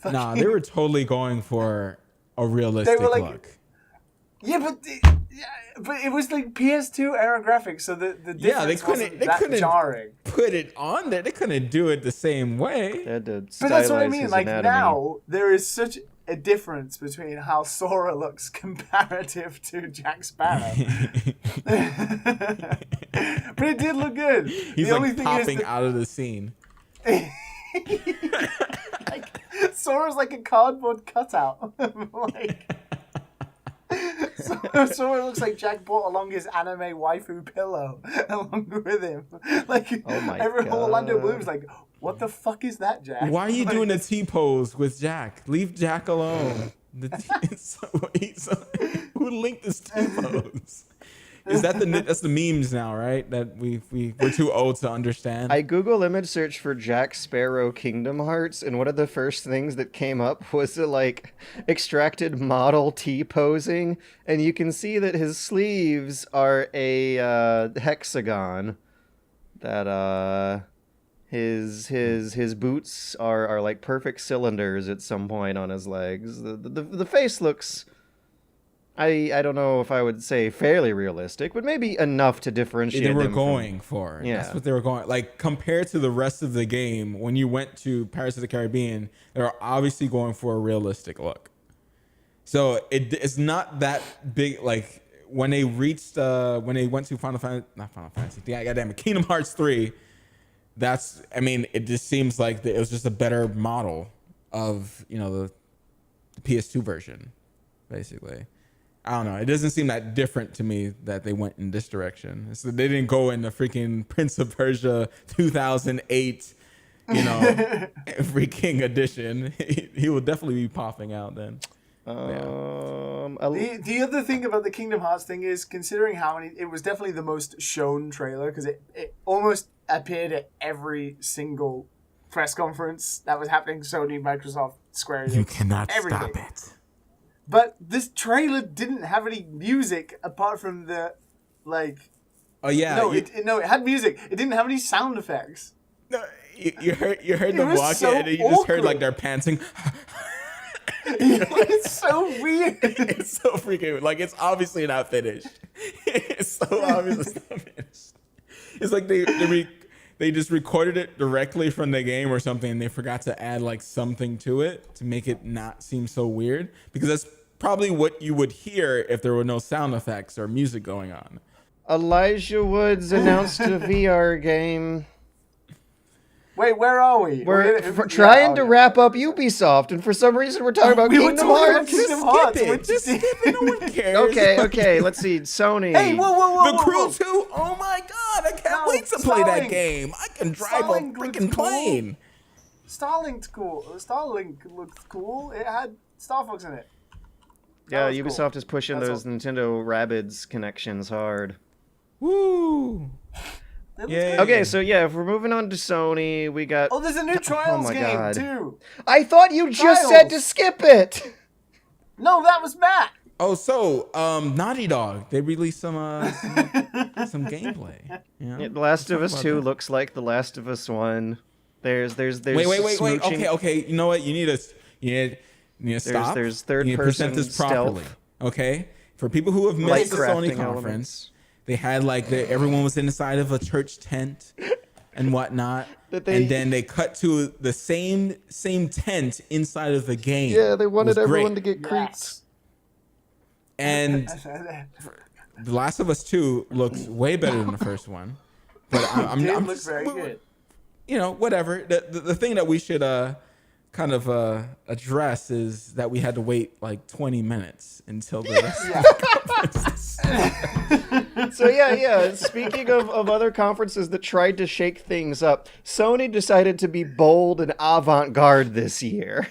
Nah, they were totally going for a realistic look. Yeah, but it was like PS2 era graphics, so the difference they couldn't jarring. Put it on there. They couldn't do it the same way. They had to But that's what I stylize mean. his Like anatomy. now, there is such a difference between how Sora looks comparative to Jack Sparrow. But it did look good. He's the like only thing popping is out of the scene. like, Sora's like a cardboard cutout. Like. Sora looks like Jack brought along his anime waifu pillow along with him. Like, Oh my Orlando God. Bloom's like, what the fuck is that, Jack? Why are you Like, doing a T-pose with Jack? Leave Jack alone. Who linked this T-pose? Is that that's the memes now, right? That we're too old to understand. I Google image search for Jack Sparrow Kingdom Hearts, and one of the first things that came up was the like extracted model T posing, and you can see that his sleeves are a hexagon. That his boots are like perfect cylinders at some point on his legs. The face looks. I don't know if I would say fairly realistic, but maybe enough to differentiate. They were them going from, for. Yeah. That's what they were going. Like compared to the rest of the game, when you went to Pirates of the Caribbean, they were obviously going for a realistic look. So it's not that big. Like when they went to Final Fantasy, yeah, goddamn it, Kingdom Hearts 3. It just seems like it was just a better model of the PS2 version, basically. I don't know. It doesn't seem that different to me that they went in this direction. So they didn't go in the freaking Prince of Persia 2008, freaking edition. He will definitely be popping out then. The other thing about the Kingdom Hearts thing is, considering how many, it was definitely the most shown trailer because it almost appeared at every single press conference that was happening. Sony, Microsoft, Square Enix, You cannot everything. stop it. But this trailer didn't have any music apart from the, like... Oh, yeah. No, it had music. It didn't have any sound effects. No, you heard them was walking so and you just heard awkward. like they're panting. It's so weird. It's so freaking like it's obviously not finished. It's so obvious it's not finished. It's like they just recorded it directly from the game or something, and they forgot to add like something to it to make it not seem so weird, because that's probably what you would hear if there were no sound effects or music going on. Elijah Woods announced a VR game. Wait, where are we? We're trying to wrap up Ubisoft, and for some reason we're talking about We were Kingdom talking about Hearts. Kingdom Just Hearts, skip it. which- Just skip it. No one cares. Okay, let's see. Sony. Hey, whoa, The Crew whoa. 2? Oh my god, I can't No, wait to play that Starlink. game. I can drive Starlink a looks freaking cool. plane. Starlink looked cool. It had Star Fox in it. Yeah, That was Ubisoft cool. is pushing That's those Nintendo Rabbids connections hard. Woo. It looks Yay. good. Okay, so yeah, if we're moving on to Sony, we got... Oh, there's a new Trials my game God. too. I thought you just Trials. said to skip it! No, that was Matt. Oh, so Naughty Dog, they released some gameplay. Yeah. The Last of Us about 2 that. looks like The Last of Us 1. There's Wait. smooching. Okay. You know what? You need to stop. There's You need to present third-person this properly. stealth. Okay. For people who have Light missed the Sony crafting Conference, elements. they had everyone was inside of a church tent and whatnot, That they- and then they cut to the same tent inside of the game. Yeah, they wanted It was everyone great. to get creeps. Yes. And The Last of Us 2 looks way better than the first one. But I'm Did I'm look just, very good. whatever. The thing that we should kind of address is that we had to wait like 20 minutes until the rest Yeah. of the conference. So yeah. Speaking of other conferences that tried to shake things up, Sony decided to be bold and avant-garde this year.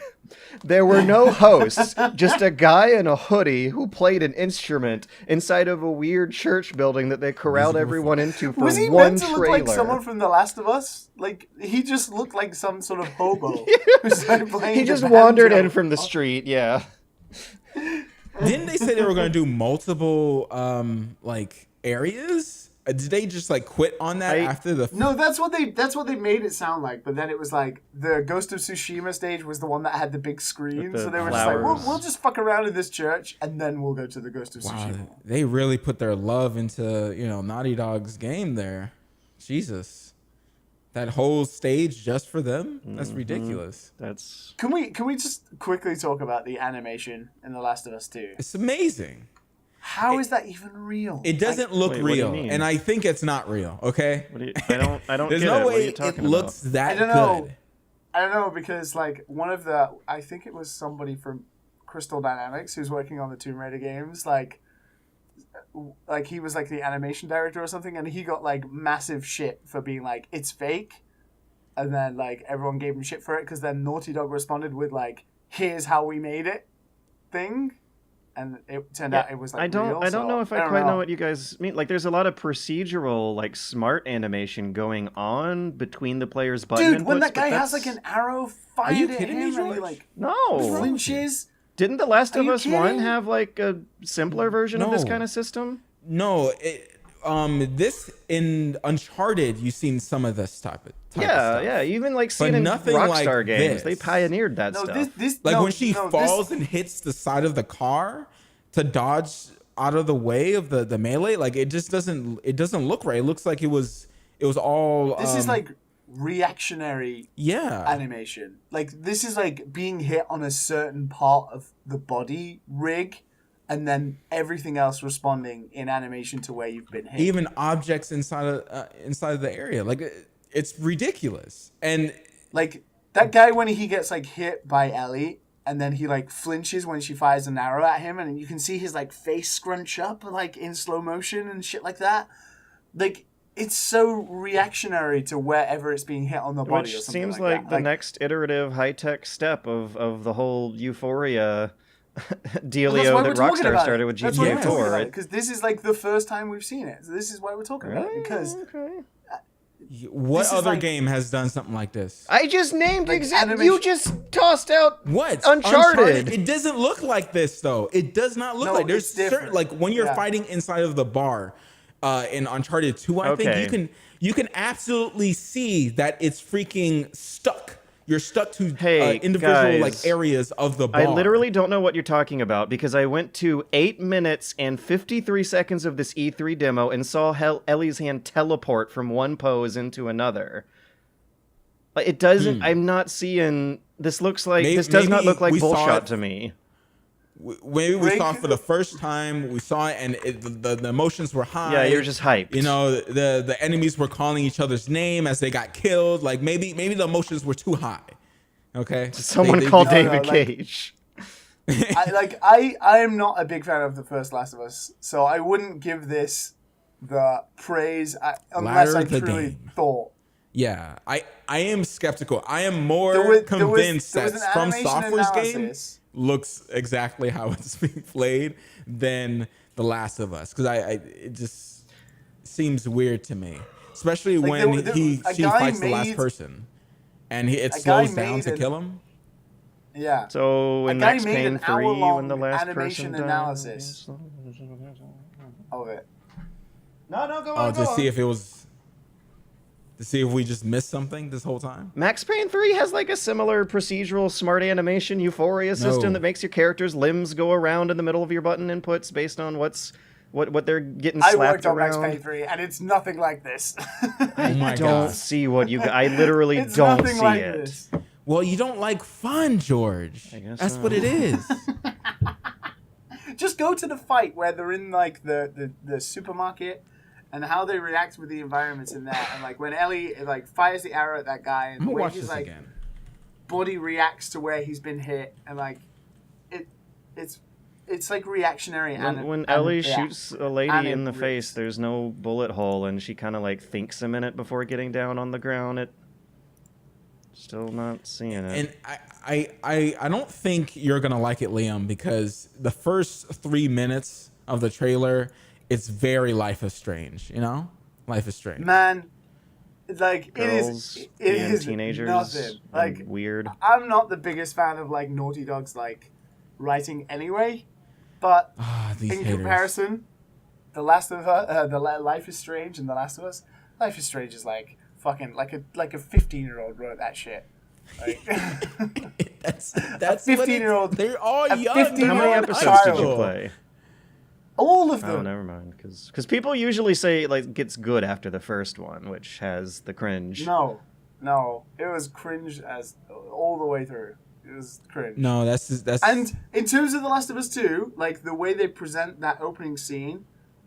There were no hosts, just a guy in a hoodie who played an instrument inside of a weird church building that they corralled everyone into for Was he one meant to trailer. look like someone from The Last of Us? Like, he just looked like some sort of hobo. who started playing He the just banjo. wandered in from the street, yeah. Didn't they say they were going to do multiple like areas? Did they just like quit on that after the? No, that's what they made it sound like. But then it was like the Ghost of Tsushima stage was the one that had the big screen. With the So they were flowers. just like, we'll just fuck around in this church and then we'll go to the Ghost of Wow, Tsushima. they really put their love into Naughty Dog's game there. Jesus, that whole stage just for them? That's ridiculous. That's Can we just quickly talk about the animation in The Last of Us 2? It's amazing. How is that even real? It doesn't look Wait, what do you real, mean? and I think it's not real. Okay, what do you, I don't there's get no it. What are way you talking it looks about? that I don't know. good. I don't know because like I think it was somebody from Crystal Dynamics who's working on the Tomb Raider games, like he was like the animation director or something, and he got like massive shit for being like it's fake, and then like everyone gave him shit for it because then Naughty Dog responded with like here's how we made it thing. And it turned out it was like I don't real, know if I quite know what you guys mean. Like, there's a lot of procedural, like, smart animation going on between the players' button Dude, when inputs, that guy but has like an arrow fired you at kidding me, him and he George? like no flinches. Didn't The Last Are of you Us 1 kidding? have like a simpler version of this No. kind of system? No, this in Uncharted, you've seen some of this type of stuff. Yeah. Even like seeing But in nothing Rockstar like games, they this. pioneered that No, stuff. this Like no, when she no, falls this, and hits the side of the car to dodge out of the way of the melee, like it just doesn't look right. It looks like it was all. This is like reactionary yeah. animation. Like this is like being hit on a certain part of the body rig, and then everything else responding in animation to where you've been hit. Even objects inside of the area, like it's ridiculous. And like that guy when he gets like hit by Ellie, and then he like flinches when she fires an arrow at him, and you can see his like face scrunch up like in slow motion and shit like that. Like it's so reactionary to wherever it's being hit on the body. Which or something seems like like that. the next iterative high-tech step of the whole Euphoria Well, that's dealio why that we're talking Rockstar about started it. with That's why GTA we're talking 4. about it, because this is like the first time we've seen it. So this is why we're talking about it, because Okay. what This is other like- game has done something like this? I just named Like exactly. You animation- just tossed out What? Uncharted. It doesn't look like this though. It does not look No, like there's it's different. certain, like when you're Yeah. fighting inside of the bar in Uncharted 2, I Okay. think you can absolutely see that it's freaking stuck. You're stuck to Hey, individual guys. like areas of the bar. I literally don't know what you're talking about because I went to 8 minutes and 53 seconds of this E3 demo and saw Ellie's hand teleport from one pose into another. Like, it doesn't. I'm not seeing. This looks like. Maybe- this does not maybe look like we saw bullshot it- to me. Maybe we Rick- saw it for the first time. We saw it, and the emotions were high. Yeah, you're just hyped. You know, the enemies were calling each other's name as they got killed. Like maybe the emotions were too high. Okay, Someone They- called No, no, David like- Cage. I am not a big fan of the first Last of Us, so I wouldn't give this the praise unless Ladder I of the truly game. thought. Yeah, I am skeptical. I am more There was convinced an that From animation Software's game analysis. looks exactly how it's being played than The Last of Us, because it just seems weird to me, especially Like, when a she guy fights the last made- person and it guy slows down made to an- kill him. Yeah. So in A guy Max made Payne an 3, hour-long when the last animation person analysis. dies. Of it. No, go Oh, on. to see if we just missed something this whole time. Max Payne 3 has like a similar procedural smart animation Euphoria system No. that makes your character's limbs go around in the middle of your button inputs based on what they're getting I slapped worked on Max around. Payne 3, and it's nothing like this. Oh my Don't god. see what you. I literally It's don't nothing see like it. this. Well, you don't like fun, George. I guess That's so. what it is. Just go to the fight where they're in like the supermarket, and how they react with the environments in there, and like when Ellie like fires the arrow at that guy, and I'm the gonna way watch he's this like again. body reacts to where he's been hit, and like it's like reactionary. When Ellie yeah, shoots a lady in the rips. face, there's no bullet hole, and she kind of like thinks a minute before getting down on the ground. Still not seeing it. And I don't think you're gonna like it, Liam, because the first 3 minutes of the trailer, it's very Life is Strange. You know, Life is Strange. Man, like Girls it being is teenagers, nothing. Like weird. I'm not the biggest fan of like Naughty Dog's like writing anyway, but These in haters. comparison, The Last of Us, Life is Strange, and The Last of Us, Life is Strange is like fucking like a 15-year-old wrote that shit. Like, that's a 15-year-old. They're all a young. 15-year-old How many episodes child. did you play? All of Oh, them. never mind. Because people usually say like it gets good after the first one, which has the cringe. No, it was cringe as all the way through. It was cringe. No, that's. And in terms of The Last of Us 2, like the way they present that opening scene,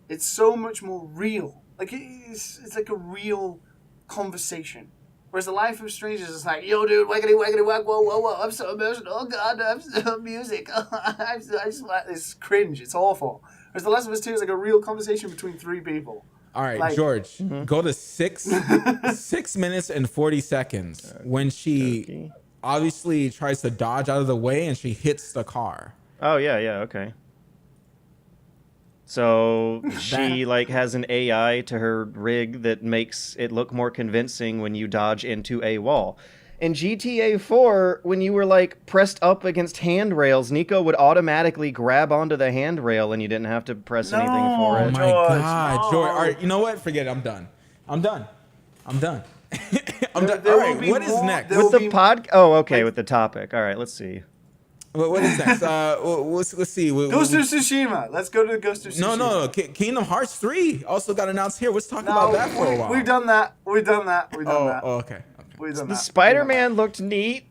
it's so much more real. Like it's like a real conversation. Whereas The Life of Strangers is like, yo, dude, waggity, waggity, wag, whoa, whoa, whoa, I'm so emotional. Oh, God, I'm so music. I just like this cringe. It's awful. Whereas The Last of Us 2 is like a real conversation between three people. All right, like- George, go to 6 minutes and 40 seconds when she obviously tries to dodge out of the way and she hits the car. Oh yeah, okay. So she like has an AI to her rig that makes it look more convincing when you dodge into a wall. In GTA 4, when you were like pressed up against handrails, Nico would automatically grab onto the handrail and you didn't have to press anything for Oh it. my George, God, no. George! All right, you know what? Forget it. I'm done. I'm done. I'm done. There All will right, be what is more- next? there With will the be- pod? Oh, okay, with the topic. All right, let's see. What is next? Let's see. Ghost of Tsushima. Let's go to Ghost of Tsushima. No. Kingdom Hearts 3 also got announced here. Let's talk about that for a while. We've done that. We've done that. Oh, okay. We've done The that. Spider-Man looked neat.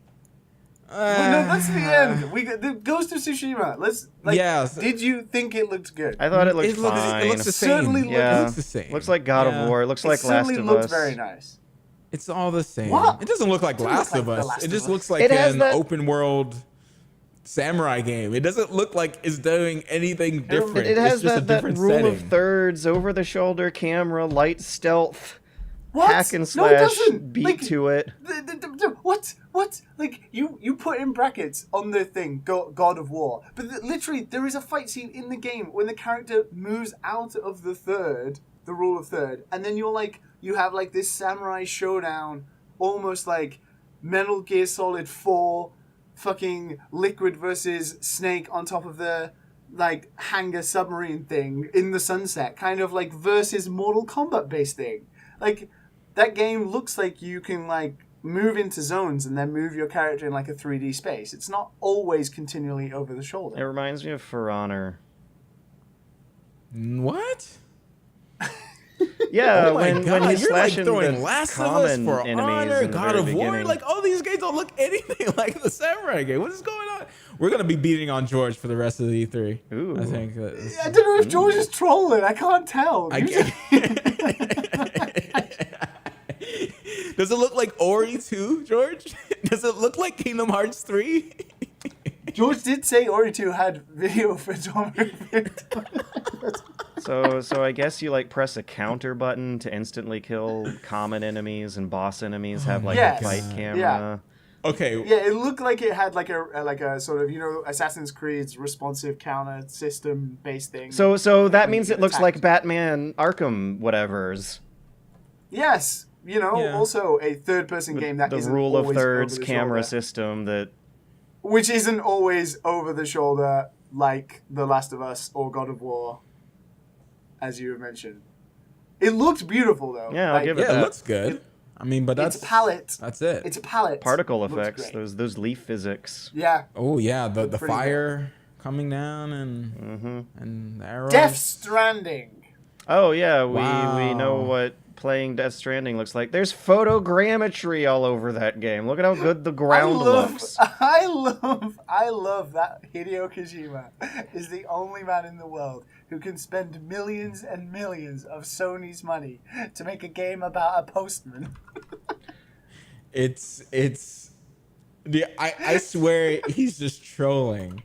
Well, no, that's the end. We got the Ghost of Tsushima. Let's. Like, Yeah. Did you think it looked good? I thought it looked It looks, fine. it looks the same. Certainly It looks the same. Looks like God Yeah. of War. It looks It like Last certainly of looked Us. very nice. It's all the same. What? It doesn't look like It doesn't Last look of like The Us. Last It of just Us. looks like It has an that- open world samurai game. It doesn't look like it's doing anything different. It has it's just a that different rule setting. of thirds, over-the-shoulder camera, light stealth, What? hack and No, it slash, doesn't. beat Like, to it. What? What? Like you put in brackets on the thing, God of War, but literally there is a fight scene in the game when the character moves out of the rule of third, and then you have like this samurai showdown, almost like Metal Gear Solid 4, fucking Liquid versus Snake on top of the like hangar submarine thing in the sunset, kind of like versus Mortal Kombat based thing, like. That game looks like you can like move into zones and then move your character in like a 3D space. It's not always continually over the It shoulder. reminds me of For Honor. What? Yeah, Oh my when God, he's you're like slashing throwing the Last of Us, common For enemies Honor, in the God very of War. beginning. Like all these games don't look anything like the samurai game. What is going on? We're gonna be beating on George for the rest of the E3. Ooh. I think. I don't know if George is trolling. I can't tell. Does it look like Ori 2, George? Does it look like Kingdom Hearts 3? George did say Ori 2 had video photography. So I guess you like press a counter button to instantly kill common enemies, and boss enemies have like Yes. a fight camera. Yeah. Okay. Yeah, it looked like it had like a sort of Assassin's Creed's responsive counter system based thing. So that means you it looks attacked. like Batman Arkham whatever's. Yes, Yeah. also a third-person game that The isn't rule of always thirds over the camera shoulder. system that Which isn't always over the shoulder like The Last of Us or God of War, as you mentioned. It looked beautiful though. Yeah, I'll Like, give it Yeah, it that. looks good. I mean, but that's Its palette. That's it. Its palette. particle looks effects, great. those leaf physics. Yeah. Oh yeah, the Pretty fire coming down and the arrows. Death Stranding. Oh yeah, we Wow. know what playing Death Stranding looks like. There's photogrammetry all over that game. Look at how good the ground looks. I love that Hideo Kojima is the only man in the world who can spend millions and millions of Sony's money to make a game about a postman. It's I swear he's just trolling.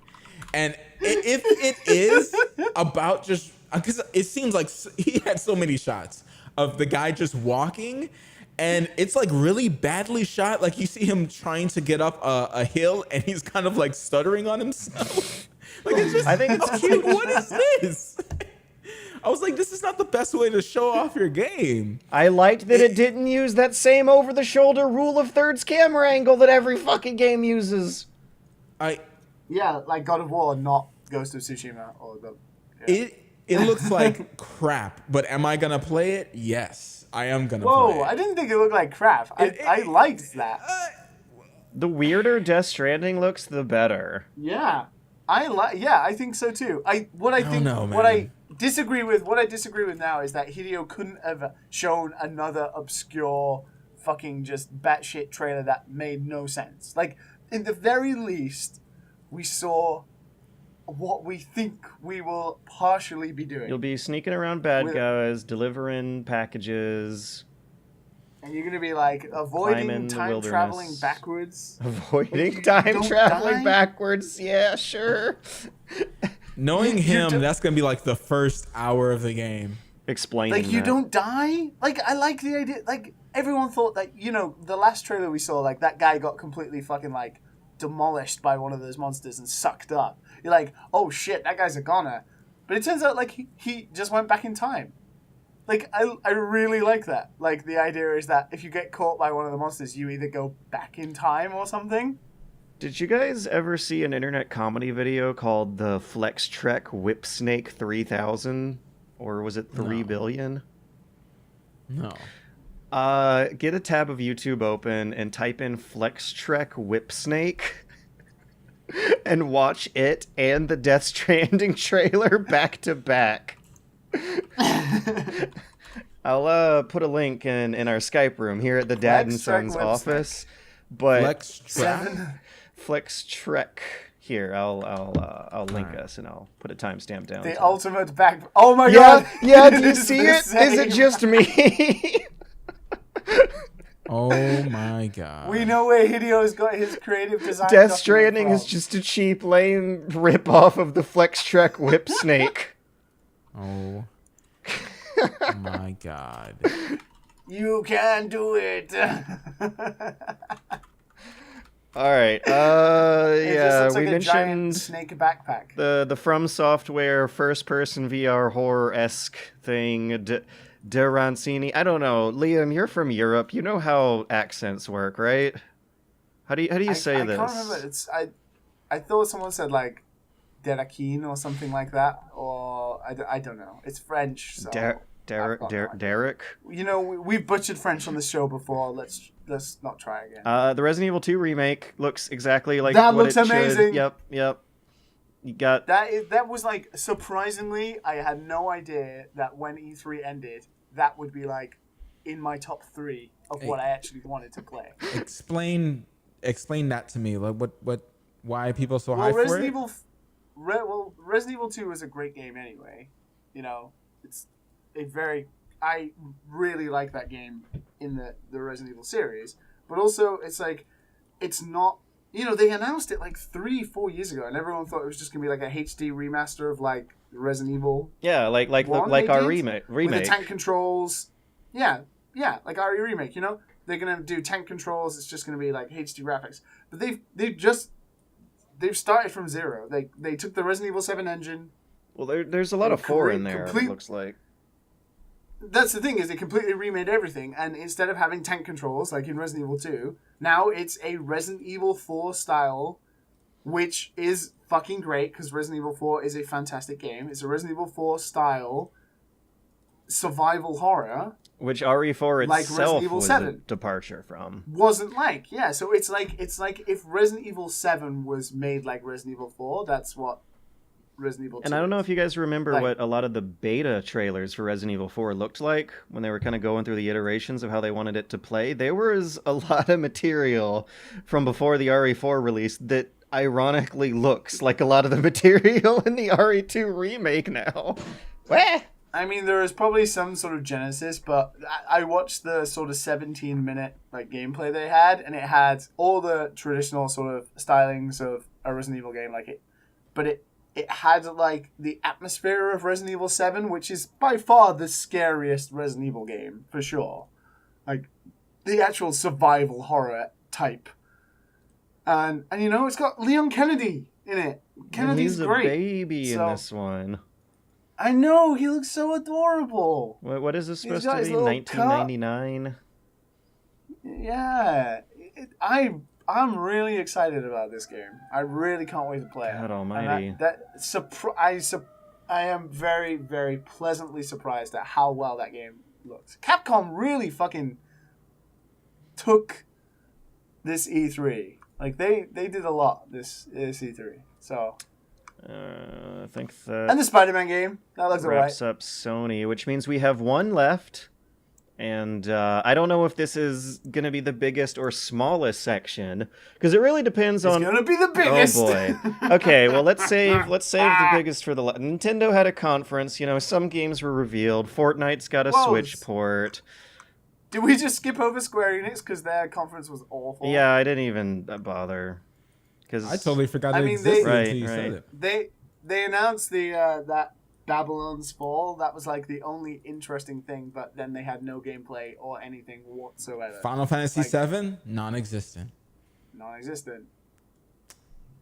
And if it is about just because it seems like he had so many shots of the guy just walking, and it's like really badly shot. Like you see him trying to get up a hill, and he's kind of like stuttering on himself. Like it's just, I think it's like, what is this? I was like, this is not the best way to show off your game. I liked that it didn't use that same over-the-shoulder rule of thirds camera angle that every fucking game uses. Yeah, like God of War, not Ghost of Tsushima. Or the, yeah. It looks like crap, but am I gonna play it? Yes, I am gonna play it. Whoa, I didn't think it looked like crap. I liked that. The weirder Death Stranding looks, the better. Yeah. I think so too. What I disagree with now is that Hideo couldn't have shown another obscure fucking just batshit trailer that made no sense. Like, in the very least, we saw what we think we will partially be doing. You'll be sneaking around bad guys, delivering packages. And you're going to be like avoiding time traveling backwards. Avoiding time traveling backwards? Yeah, sure. Knowing him, that's going to be like the first hour of the game. Explaining like, you that. don't die? Like, I like the idea. Like, everyone thought that, you know, the last trailer we saw, like, that guy got completely fucking, like, demolished by one of those monsters and sucked up. You're like, oh shit, that guy's a goner. But it turns out, like, he just went back in time. Like, I really like that. Like, the idea is that if you get caught by one of the monsters, you either go back in time or something. Did you guys ever see an internet comedy video called the Flextrek Whipsnake 3000? Or was it 3 billion? No. Get a tab of YouTube open and type in Flextrek Whipsnake and watch it and the Death Stranding trailer back to back. I'll put a link in our Skype room here at the Dad and Son's office. But Flextrek. Here, I'll link us and I'll put a timestamp down. The ultimate back. Oh my god! Yeah, do you see it? Is it just me? Oh my god. We know where Hideo's got his creative design. Death Stranding is just a cheap, lame rip-off of the Flextrek Whipsnake. Oh my god. You can do it. All right. It we like mentioned snake backpack. the From Software first-person VR horror-esque thing. Derancini. I don't know. Liam, you're from Europe. You know how accents work, right? How do you say this? I can't remember. I thought someone said like Derakin or something like that, or I don't know. It's French. So Derek. You know, we've butchered French on the show before. Let's not try again. The Resident Evil 2 remake looks exactly like that what looks it amazing. Should. Yep. You got that was like surprisingly. I had no idea that when E3 ended, that would be like in my top 3 of what I actually wanted to play. Explain that to me. Like why are people so high for it? Resident Evil 2 is a great game anyway. You know, I really like that game in the Resident Evil series, but also it's like, it's not, you know, they announced it like 3-4 years ago and everyone thought it was just gonna be like a HD remaster of like Resident Evil. Yeah, like our remake. With the tank controls. Yeah, like RE remake, you know? They're gonna do tank controls, it's just gonna be like HD graphics. But they've started from zero. They took the Resident Evil 7 engine. Well, there's a lot of 4 in there, it looks like. That's the thing, is they completely remade everything, and instead of having tank controls like in Resident Evil 2, now it's a Resident Evil 4 style, which is fucking great because Resident Evil 4 is a fantastic game. It's a Resident Evil 4 style survival horror, which RE4 like itself Resident Evil was 7 a departure from. Wasn't like, yeah. So it's like if Resident Evil 7 was made like Resident Evil 4, that's what Resident Evil 2 And I don't know if you guys remember what a lot of the beta trailers for Resident Evil 4 looked like when they were kind of going through the iterations of how they wanted it to play. There was a lot of material from before the RE4 release that ironically looks like a lot of the material in the RE2 remake now. Wah! I mean, there is probably some sort of genesis, but I watched the sort of 17-minute like gameplay they had, and it had all the traditional sort of stylings of a Resident Evil game, but it had like the atmosphere of Resident Evil 7, which is by far the scariest Resident Evil game for sure, like the actual survival horror type, and it's got Leon Kennedy in it. Kennedy's he's great. A baby in this one. I know, he looks so adorable. What is this supposed to be? 1999? Yeah. I'm really excited about this game. I really can't wait to play it. God almighty. I am very, very pleasantly surprised at how well that game looks. Capcom really fucking took this E3. Like, they did a lot this E3. So... I think that... And the Spider-Man game. That looks alright. Wraps up Sony, which means we have one left. And I don't know if this is going to be the biggest or smallest section, because it really depends on... It's going to be the biggest! Oh, boy. Okay, well, let's save the biggest for the... Nintendo had a conference. Some games were revealed. Fortnite's got a Switch port. Did we just skip over Square Enix because their conference was awful? Yeah, I didn't even bother. I totally forgot it existed until you said it. They announced that Babylon's Fall. That was like the only interesting thing, but then they had no gameplay or anything whatsoever. Final Fantasy VII, non-existent. Non-existent.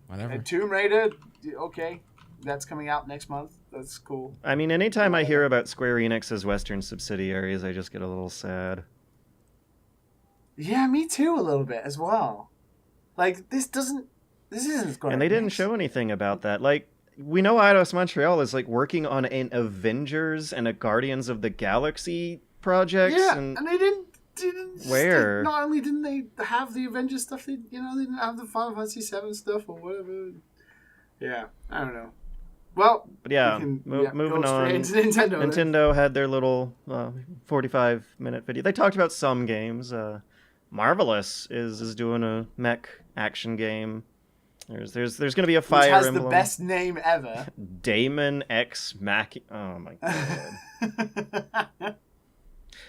Whatever. And Tomb Raider, okay, that's coming out next month. That's cool. I mean, anytime I hear about Square Enix's Western subsidiaries, I just get a little sad. Yeah, me too, a little bit as well. Like, this isn't Square Enix. And they didn't show anything about that. Like, we know Eidos Montreal is like working on an Avengers and a Guardians of the Galaxy project. Yeah, and they didn't. Where? Not only didn't they have the Avengers stuff, they didn't have the Final Fantasy VII stuff or whatever. Yeah, I don't know. Well, but yeah, moving on. Into Nintendo. Nintendo had their little 45-minute video. They talked about some games. Marvelous is doing a mech action game. There's going to be a Fire Emblem. Which has the best name ever. Daemon X Mach. Oh my god.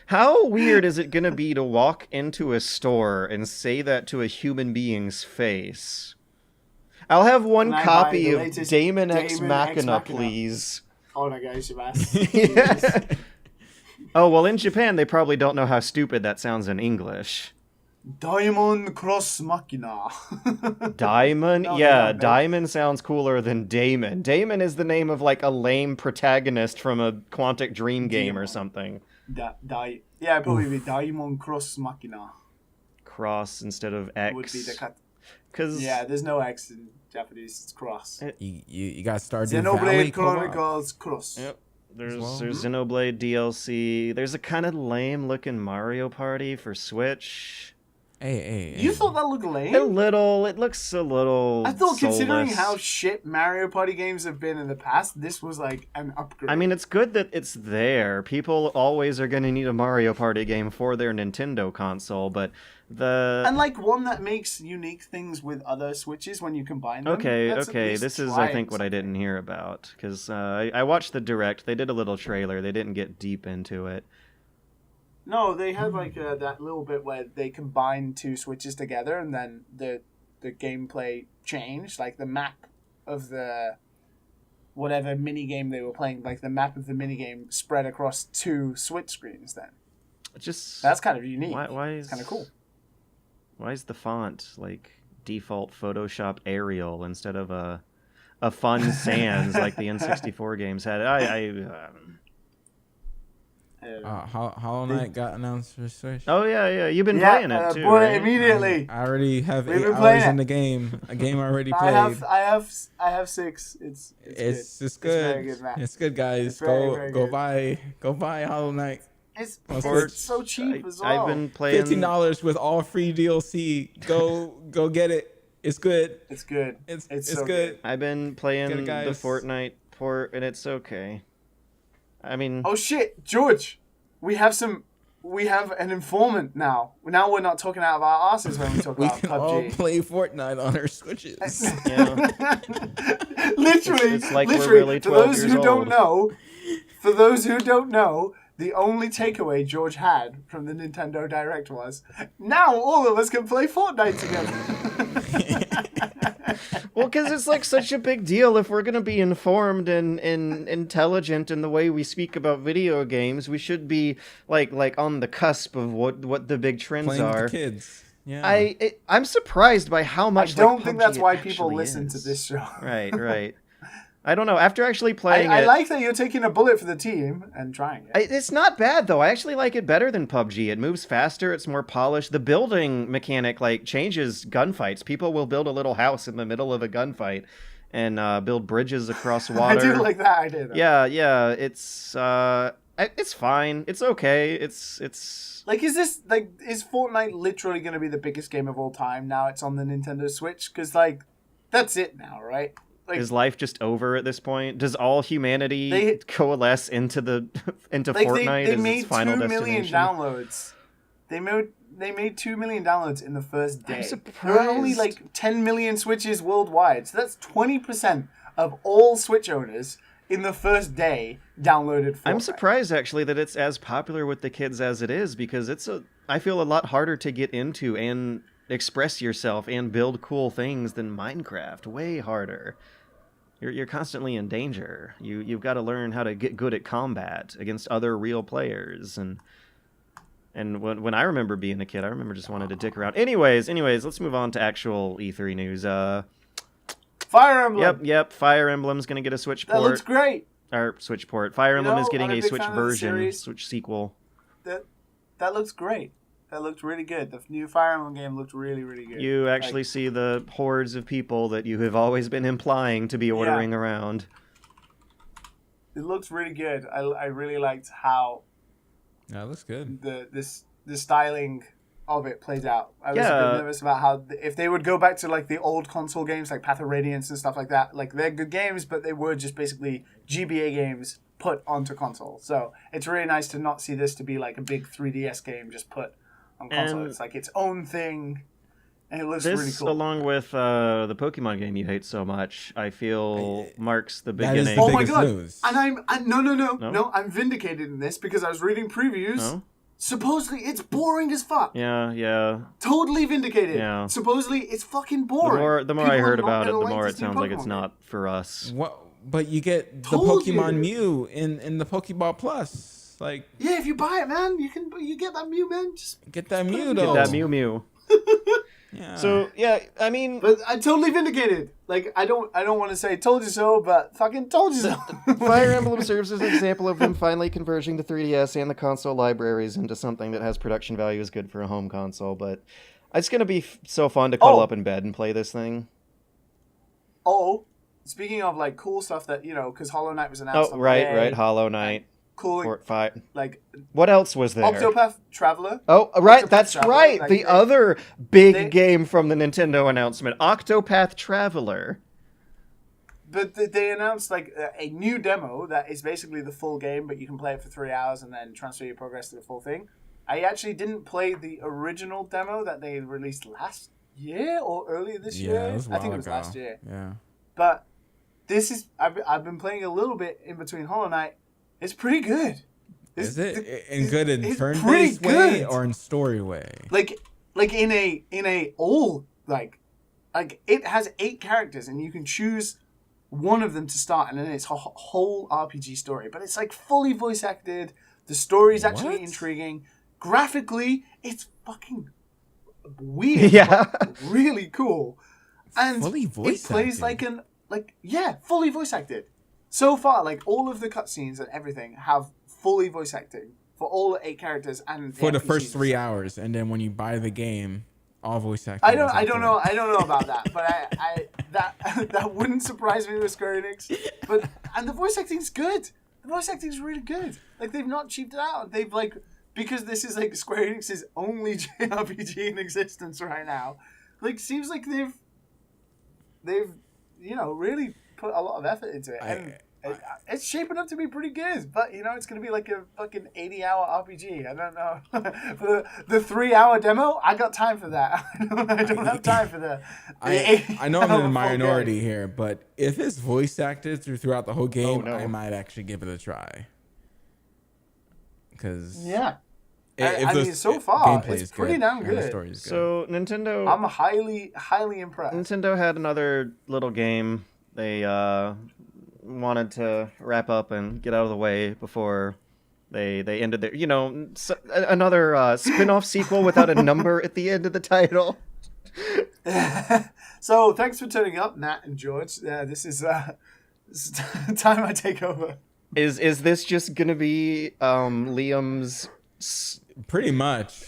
How weird is it going to be to walk into a store and say that to a human being's face? I'll have one copy of Daemon X Machina, please. Oh my gosh, yeah. Oh, well, in Japan, they probably don't know how stupid that sounds in English. Daimon Cross Machina. Diamond? Yeah, Diamond sounds cooler than Damon. Damon is the name of like a lame protagonist from a Quantic Dream game or something. Yeah, probably be Daimon Cross Machina. Cross instead of X. Would be the cut. Cause yeah, there's no X in Japanese. It's cross. You got Stardew Xenoblade Valley Chronicles Cross. Yep. There's Xenoblade DLC. There's a kind of lame looking Mario Party for Switch. Hey. You thought that looked lame? A little. It looks a little. I thought, soulless. considering how shit Mario Party games have been in the past, this was like an upgrade. I mean, it's good that it's there. People always are going to need a Mario Party game for their Nintendo console, but and like one that makes unique things with other Switches when you combine them. Okay. This is, I think, what I didn't hear about because I watched the Direct. They did a little trailer. They didn't get deep into it. No, they had like that little bit where they combined two Switches together, and then the gameplay changed. Like the map of the whatever mini game they were playing, like the map of the mini game spread across two Switch screens. Then that's kind of unique. Why is kind of cool? Why is the font like default Photoshop Arial instead of a fun sans like the N64 games had? Hollow Knight got announced for Switch. Oh yeah, you've been playing it too. Boy, right? immediately. I already have 8 hours in the game. A game I already played. I have 6. It's good. Very good, Matt. It's good, guys. Very go good. buy Hollow Knight. It's so cheap as well. I've been playing $15 with all free DLC. Go get it. It's good. It's good. It's so good. I've been playing the Fortnite port, and it's okay. I mean, oh shit, George, we have an informant now. Now we're not talking out of our asses when we talk about PUBG. We can all play Fortnite on our Switches. Literally, it's like we're really 12 for those years who don't old. know, For those who don't know, the only takeaway George had from the Nintendo Direct was, now all of us can play Fortnite together. Well, because it's like such a big deal. If we're going to be informed and intelligent in the way we speak about video games, we should be like on the cusp of what the big trends Playing are. with the kids. Yeah. I'm surprised by how much. I don't like, think PUBG that's why it people actually listen to is. this show. Right. I don't know. After actually playing I it, like that you're taking a bullet for the team and trying it. it's not bad though. I actually like it better than PUBG. It moves faster. It's more polished. The building mechanic like changes gunfights. People will build a little house in the middle of a gunfight and build bridges across water. I do like that idea. Though. Yeah. It's fine. It's okay. It's like, is Fortnite literally going to be the biggest game of all time now it's on the Nintendo Switch? Because like, that's it now, right? Like, is life just over at this point? Does all humanity coalesce into Fortnite they as made its final 2 million destination? downloads. They made 2 million downloads in the first day. I'm surprised. There are only like 10 million Switches worldwide. So that's 20% of all Switch owners in the first day downloaded Fortnite. I'm surprised actually that it's as popular with the kids as it is, because I feel a lot harder to get into and express yourself and build cool things than Minecraft. Way harder. You're constantly in danger. You've got to learn how to get good at combat against other real players. And when I remember being a kid, I remember just wanting to dick around. Anyways, let's move on to actual E3 news. Fire Emblem. Yep. Fire Emblem's gonna get a Switch port. That looks great. Or Switch port. Fire Emblem is getting I'm a a big Switch fan of the version, series. Switch sequel. That looks great. That looked really good. The new Fire Emblem game looked really, really good. You actually see the hordes of people that you have always been implying to be ordering around. It looks really good. I really liked how Yeah, it looks good. the styling of it plays out. I was a bit nervous about how if they would go back to like the old console games like Path of Radiance and stuff like that. Like they're good games, but they were just basically GBA games put onto console. So it's really nice to not see this to be like a big 3DS game just put on console. And it's like its own thing, and it looks this, really cool. along with the Pokemon game you hate so much, I feel marks the That is beginning. the Oh my biggest god! news. And no, I'm vindicated in this because I was reading previews. No? Supposedly it's boring as fuck. Yeah. Totally vindicated. Yeah. Supposedly it's fucking boring. The more People I are heard not about it, gonna the like more this it new sounds like it's Pokemon not for us. What? But you get the Told Pokemon you. Mew in the Pokeball Plus. Like, Yeah, if you buy it, man, you get that Mew, man. Just get that put it Mew in though. That Mew. Yeah. So yeah, I mean, But I totally vindicated. Like I don't want to say told you so, but fucking told you so. Fire Emblem serves as an example of them finally converging the 3DS and the console libraries into something that has production value is good for a home console. But it's gonna be so fun to cuddle up in bed and play this thing. Oh, speaking of like cool stuff that because Hollow Knight was announced. Oh, on right, Monday, Hollow Knight. Cool, like What else was there? Octopath Traveler. Oh, right, Octopath that's Traveler, right. like, The other big game from the Nintendo announcement, Octopath Traveler. But they announced like a new demo that is basically the full game, but you can play it for 3 hours and then transfer your progress to the full thing. I actually didn't play the original demo that they released last year or earlier this year. it was a I think while it was ago. last year. Yeah. But this is I've been playing a little bit in between Hollow Knight. It's pretty good. Is it in good in it's turn-based pretty way good. or in story way? Like in a all like it has 8 characters and you can choose one of them to start, and then it's a whole RPG story. But it's like fully voice acted. The story's actually What? intriguing. Graphically, it's fucking weird. Yeah. but really cool. And Fully voice it plays acted. fully voice acted. So far, like all of the cutscenes and everything have fully voice acting for all 8 characters and For the NPCs. first 3 hours, and then when you buy the game, all voice acting. I don't know about that, but that wouldn't surprise me with Square Enix. But and the voice acting's good. The voice acting's really good. Like they've not cheaped it out. They've because this is like Square Enix's only JRPG in existence right now. Like seems like they've really put a lot of effort into it. And it's shaping up to be pretty good, but it's gonna be like a fucking 80-hour RPG. I don't know. For the 3-hour demo, I got time for that. I don't have time for the I know I'm in the 80-hour minority game. here, but if it's voice acted throughout the whole game, Oh, no. I might actually give it a try. because Yeah. I mean, so far, it's pretty damn good. The story is good. So Nintendo, I'm highly, highly impressed. Nintendo had another little game they wanted to wrap up and get out of the way before they ended their, another spin-off sequel without a number at the end of the title. So thanks for turning up, Nat and George. This is time I take over. Is this just gonna be Liam's pretty much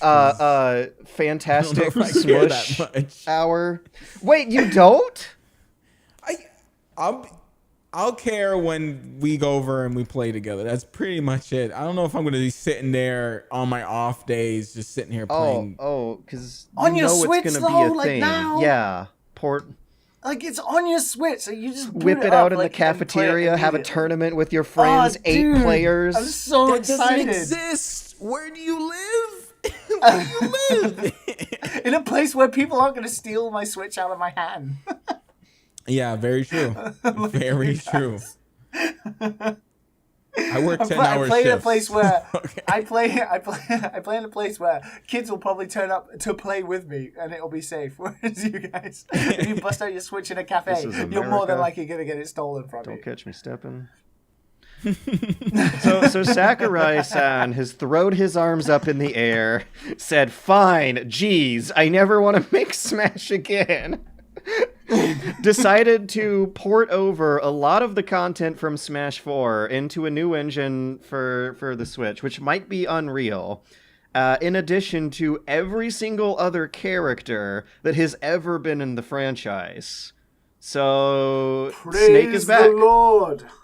fantastic smush hour? Wait, you don't? I'll care when we go over and we play together. That's pretty much it. I don't know if I'm going to be sitting there on my off days, just sitting here playing. Because on your Switch, it's though, gonna be a like thing. now. Yeah, Like it's on your Switch, so you just whip it out in the cafeteria, have a tournament with your friends, 8 players. I'm so excited. Doesn't exist. Where do you live? Where do you live? In a place where people aren't going to steal my Switch out of my hand. Yeah, very true. Very true. I work 10 hours. I play in a shifts. place where Okay. I play in a place where kids will probably turn up to play with me, and it'll be safe. Whereas you guys, if you bust out your Switch in a cafe, you're more than likely gonna get it stolen from you. Don't catch me stepping. So Sakurai-san has thrown his arms up in the air, said, "Fine, geez, I never want to make Smash again." Decided to port over a lot of the content from Smash 4 into a new engine for the Switch, which might be Unreal, in addition to every single other character that has ever been in the franchise. So Snake is back. Praise the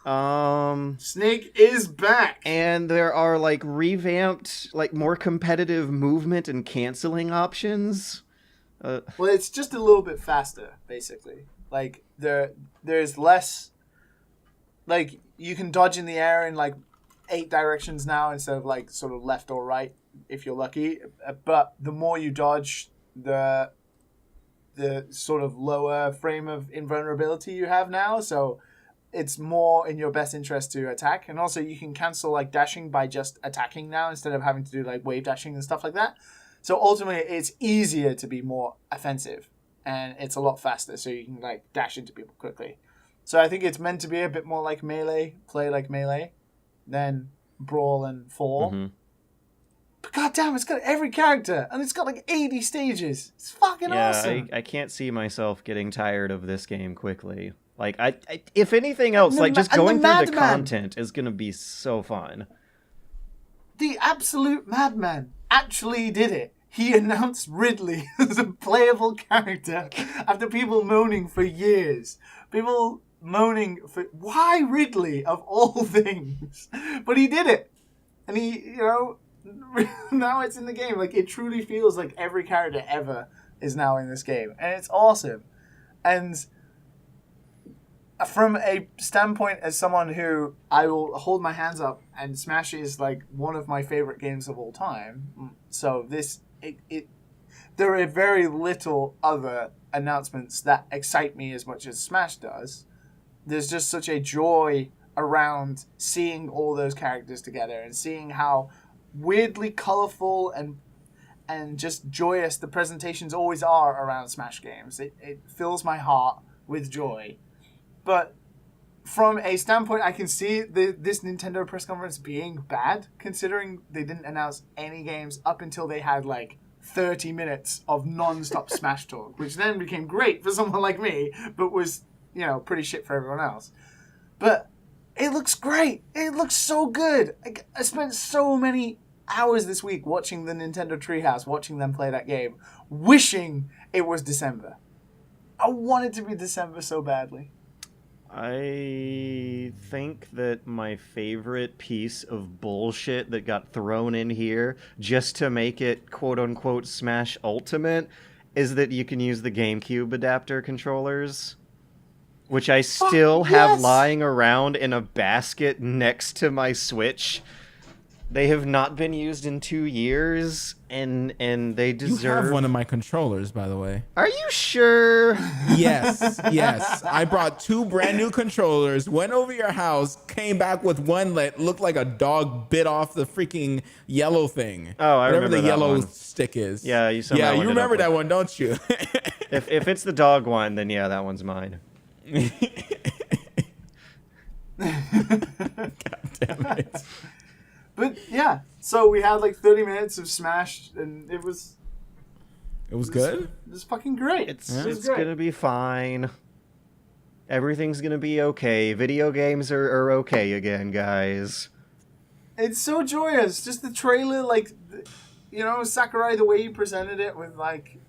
Lord. Snake is back. And there are revamped, more competitive movement and canceling options. Well, it's just a little bit faster, basically. There's less. You can dodge in the air in 8 directions now instead of sort of left or right if you're lucky. But the more you dodge, the sort of lower frame of invulnerability you have now. So it's more in your best interest to attack, and also you can cancel dashing by just attacking now instead of having to do wave dashing and stuff like that. So ultimately, it's easier to be more offensive, and it's a lot faster, so you can dash into people quickly. So I think it's meant to be a bit more like Melee, play like Melee, than Brawl and Fall. Mm-hmm. But goddamn, it's got every character, and it's got 80 stages. It's fucking awesome. I can't see myself getting tired of this game quickly. I if anything else, just going through the content is gonna be so fun. The absolute madman actually did it. He announced Ridley as a playable character after people moaning for years. People moaning for, why Ridley of all things? But he did it. And he, now it's in the game. It truly feels like every character ever is now in this game. And it's awesome. And from a standpoint as someone who I will hold my hands up, and Smash is one of my favorite games of all time. So there are very little other announcements that excite me as much as Smash does. There's just such a joy around seeing all those characters together and seeing how weirdly colorful and just joyous the presentations always are around Smash games. It fills my heart with joy. But from a standpoint, I can see this Nintendo press conference being bad, considering they didn't announce any games up until they had 30 minutes of non-stop Smash talk, which then became great for someone like me, but was, pretty shit for everyone else. But it looks great. It looks so good. I spent so many hours this week watching the Nintendo Treehouse, watching them play that game, wishing it was December. I wanted to be December so badly. I think that my favorite piece of bullshit that got thrown in here just to make it quote-unquote Smash Ultimate is that you can use the GameCube adapter controllers, which I still have lying around in a basket next to my Switch. They have not been used in 2 years, and they You deserve. have one of my controllers, by the way. Are you sure? Yes. I brought 2 brand new controllers, went over your house, came back with one that looked like a dog bit off the freaking yellow thing. Oh, I whatever remember the that yellow one. stick is. Yeah, you somehow Yeah, you ended up remember that with- one, don't you? If it's the dog one, then yeah, that one's mine. God damn it. But yeah, so we had like 30 minutes of Smash, and it was good? It was fucking great. It's It was it's great. gonna be fine. Everything's gonna be okay. Video games are okay again, guys. It's so joyous. Just the trailer, like, Sakurai, the way he presented it with, like,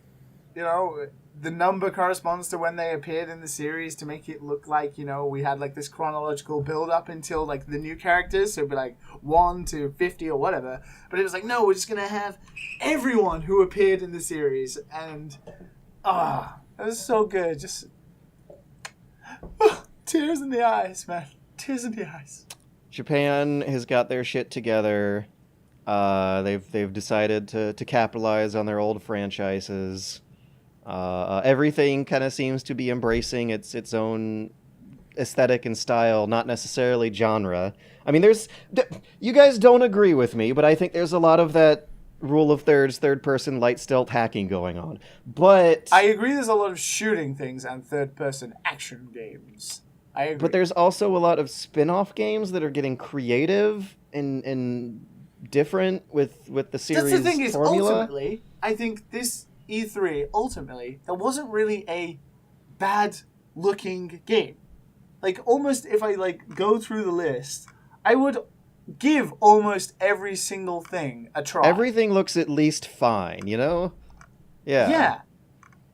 the number corresponds to when they appeared in the series to make it look like, we had, like, this chronological build-up until, like, the new characters. So it'd be, like, 1 to 50 or whatever. But it was like, no, we're just going to have everyone who appeared in the series. And, it was so good. Just, tears in the eyes, man. Tears in the eyes. Japan has got their shit together. They've decided to capitalize on their old franchises. Everything kind of seems to be embracing its own aesthetic and style, not necessarily genre. I mean, you guys don't agree with me, but I think there's a lot of that rule of third-person light stealth hacking going on. But I agree there's a lot of shooting things and third-person action games. I agree. But there's also a lot of spin-off games that are getting creative and different with the series That's the thing is, formula. ultimately, I think this E3, there wasn't really a bad-looking game. Like, almost if I, like, go through the list, I would give almost every single thing a try. Everything looks at least fine, you know? Yeah. Yeah.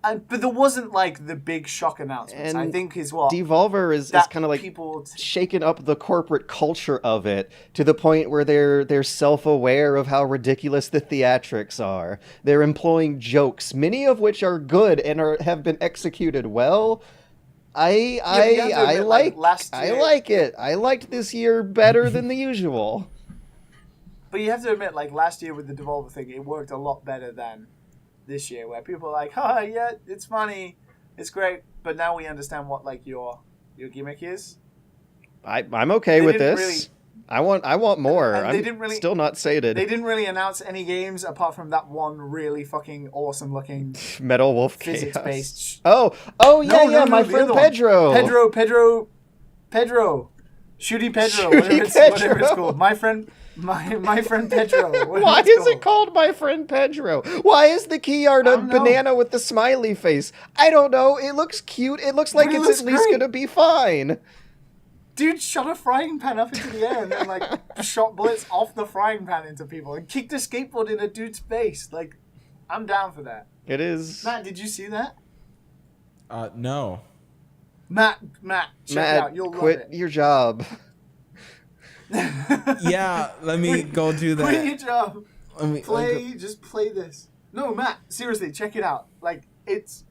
But there wasn't, like, the big shock announcements, And I think is what... Devolver is that kind of like people shaken up the corporate culture of it to the point where they're self-aware of how ridiculous the theatrics are. They're employing jokes, many of which are good and have been executed well. I like it. I liked this year better than the usual. But you have to admit, like, last year with the Devolver thing, it worked a lot better than this year, where people are like, yeah, it's funny, it's great, but now we understand what, like, your gimmick is. I'm okay with this. Really, I want more. and I'm still not sated. They didn't really announce any games apart from that one really fucking awesome looking Metal Wolf physics-based... Oh, yeah, my friend Pedro. Pedro. Shooty Pedro, Shooty whatever it's called. My friend Pedro. Why is it called My Friend Pedro? Why is the key art a banana with the smiley face? I don't know. It looks cute. It looks like it's at least gonna be fine. Dude shot a frying pan up into the air and then, like, shot bullets off the frying pan into people and kicked a skateboard in a dude's face. Like, I'm down for that. It is. Matt, did you see that? No. Matt, check it out. You'll quit love it. your job. Yeah, let me go do that. Quit your job. Let Just play this. No, Matt, seriously, check it out. Like, it's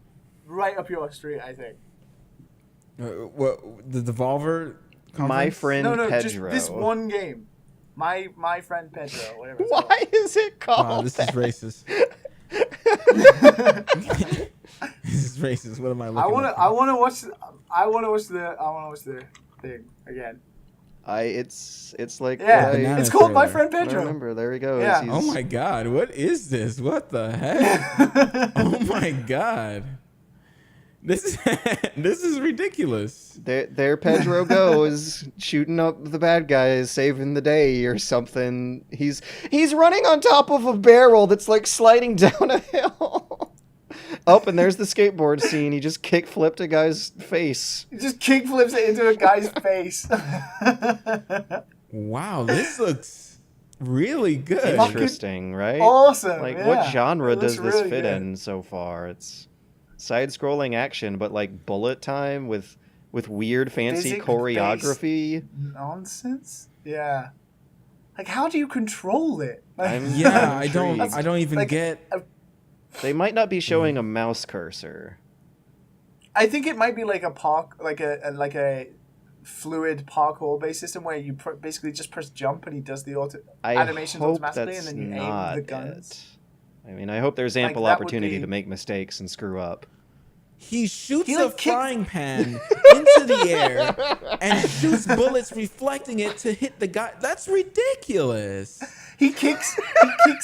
right up your street, I think. What, the Devolver Conference? My Friend No, Pedro. just this one game. My friend Pedro, whatever it's Why called. is it called Wow, this is that? racist. This is racist. What am I looking at? I wanna watch the thing again. It's like Yeah, Banana it's called My trailer. Friend I Pedro. remember. There he goes. Yeah. He's- Oh my god, what is this? What the heck? Oh my god. This is ridiculous. There Pedro goes, shooting up the bad guys, saving the day or something. He's running on top of a barrel that's like sliding down a hill. Oh, and there's the skateboard scene. He just kick flipped a guy's face. He just kick flips it into a guy's face. Wow, this looks really good. Fucking Interesting, right? awesome. Like, yeah. what genre It looks does this really fit good. in so far? It's side-scrolling action, but like bullet time with weird, fancy Physics-based choreography. Nonsense. Yeah. Like, how do you control it? Like, Yeah, I intrigued. don't even like, get. They might not be showing a mouse cursor. I think it might be like a park, like a fluid parkour-based system where you basically just press jump and he does the I animations hope automatically, that's and then you not aim the guns. it. I mean, I hope there's ample that would opportunity be- to make mistakes and screw up. He shoots He, a like, kicks- frying pan into the air and shoots bullets reflecting it to hit the guy. That's ridiculous. He kicks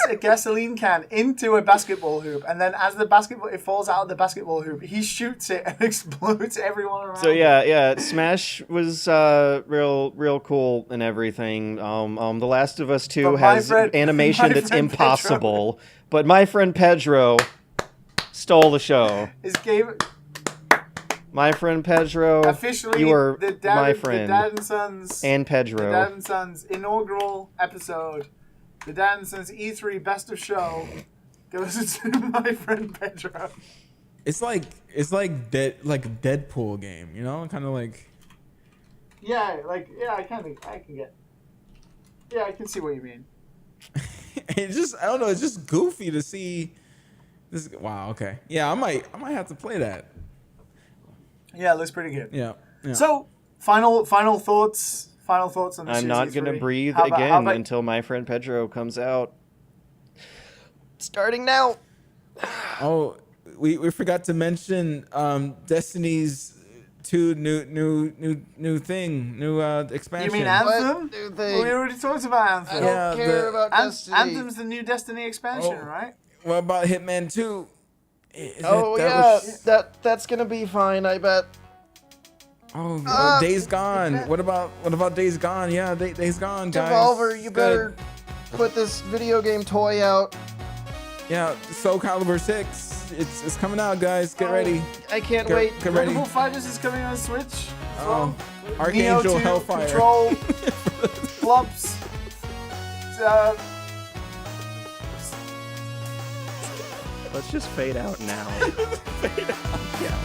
a gasoline can into a basketball hoop, and then as it falls out of the basketball hoop, he shoots it and explodes everyone around. So yeah, Smash was real cool and everything. The Last of Us 2 But my has friend- animation my that's friend impossible, but my friend Pedro stole the show. His game My friend Pedro, officially you are the my friend, Dad and Sons and the Pedro. Dad and Sons inaugural episode. The Dad and Sons E3 Best of Show goes to my friend Pedro. It's like a Deadpool game, you know, kind of like. Yeah, I can see what you mean. It just, I don't know, it's just goofy to see this. Wow, okay, yeah, I might have to play that. Yeah, it looks pretty good. Yeah. So, final thoughts. Final thoughts on this. I'm not E3? gonna breathe How again about- until my friend Pedro comes out. Starting now. Oh, we forgot to mention Destiny's 2 new expansion. You mean Anthem? What do We they- already talked about I Anthem. don't Yeah, care about Destiny. Anthem's the new Destiny expansion, Oh. right? What about Hitman 2? That's gonna be fine. I bet. Days Gone. What about Days Gone? Yeah, Days Gone, guys. Devolver, you Good. better put this video game toy out. Yeah, Soul Calibur 6. It's coming out, guys. Get ready. I can't Get, wait. get ready. Incredible Fighters is coming on Switch as Oh, well. Archangel Neo 2, Hellfire. Control, Flops. Let's just fade out now. Yeah.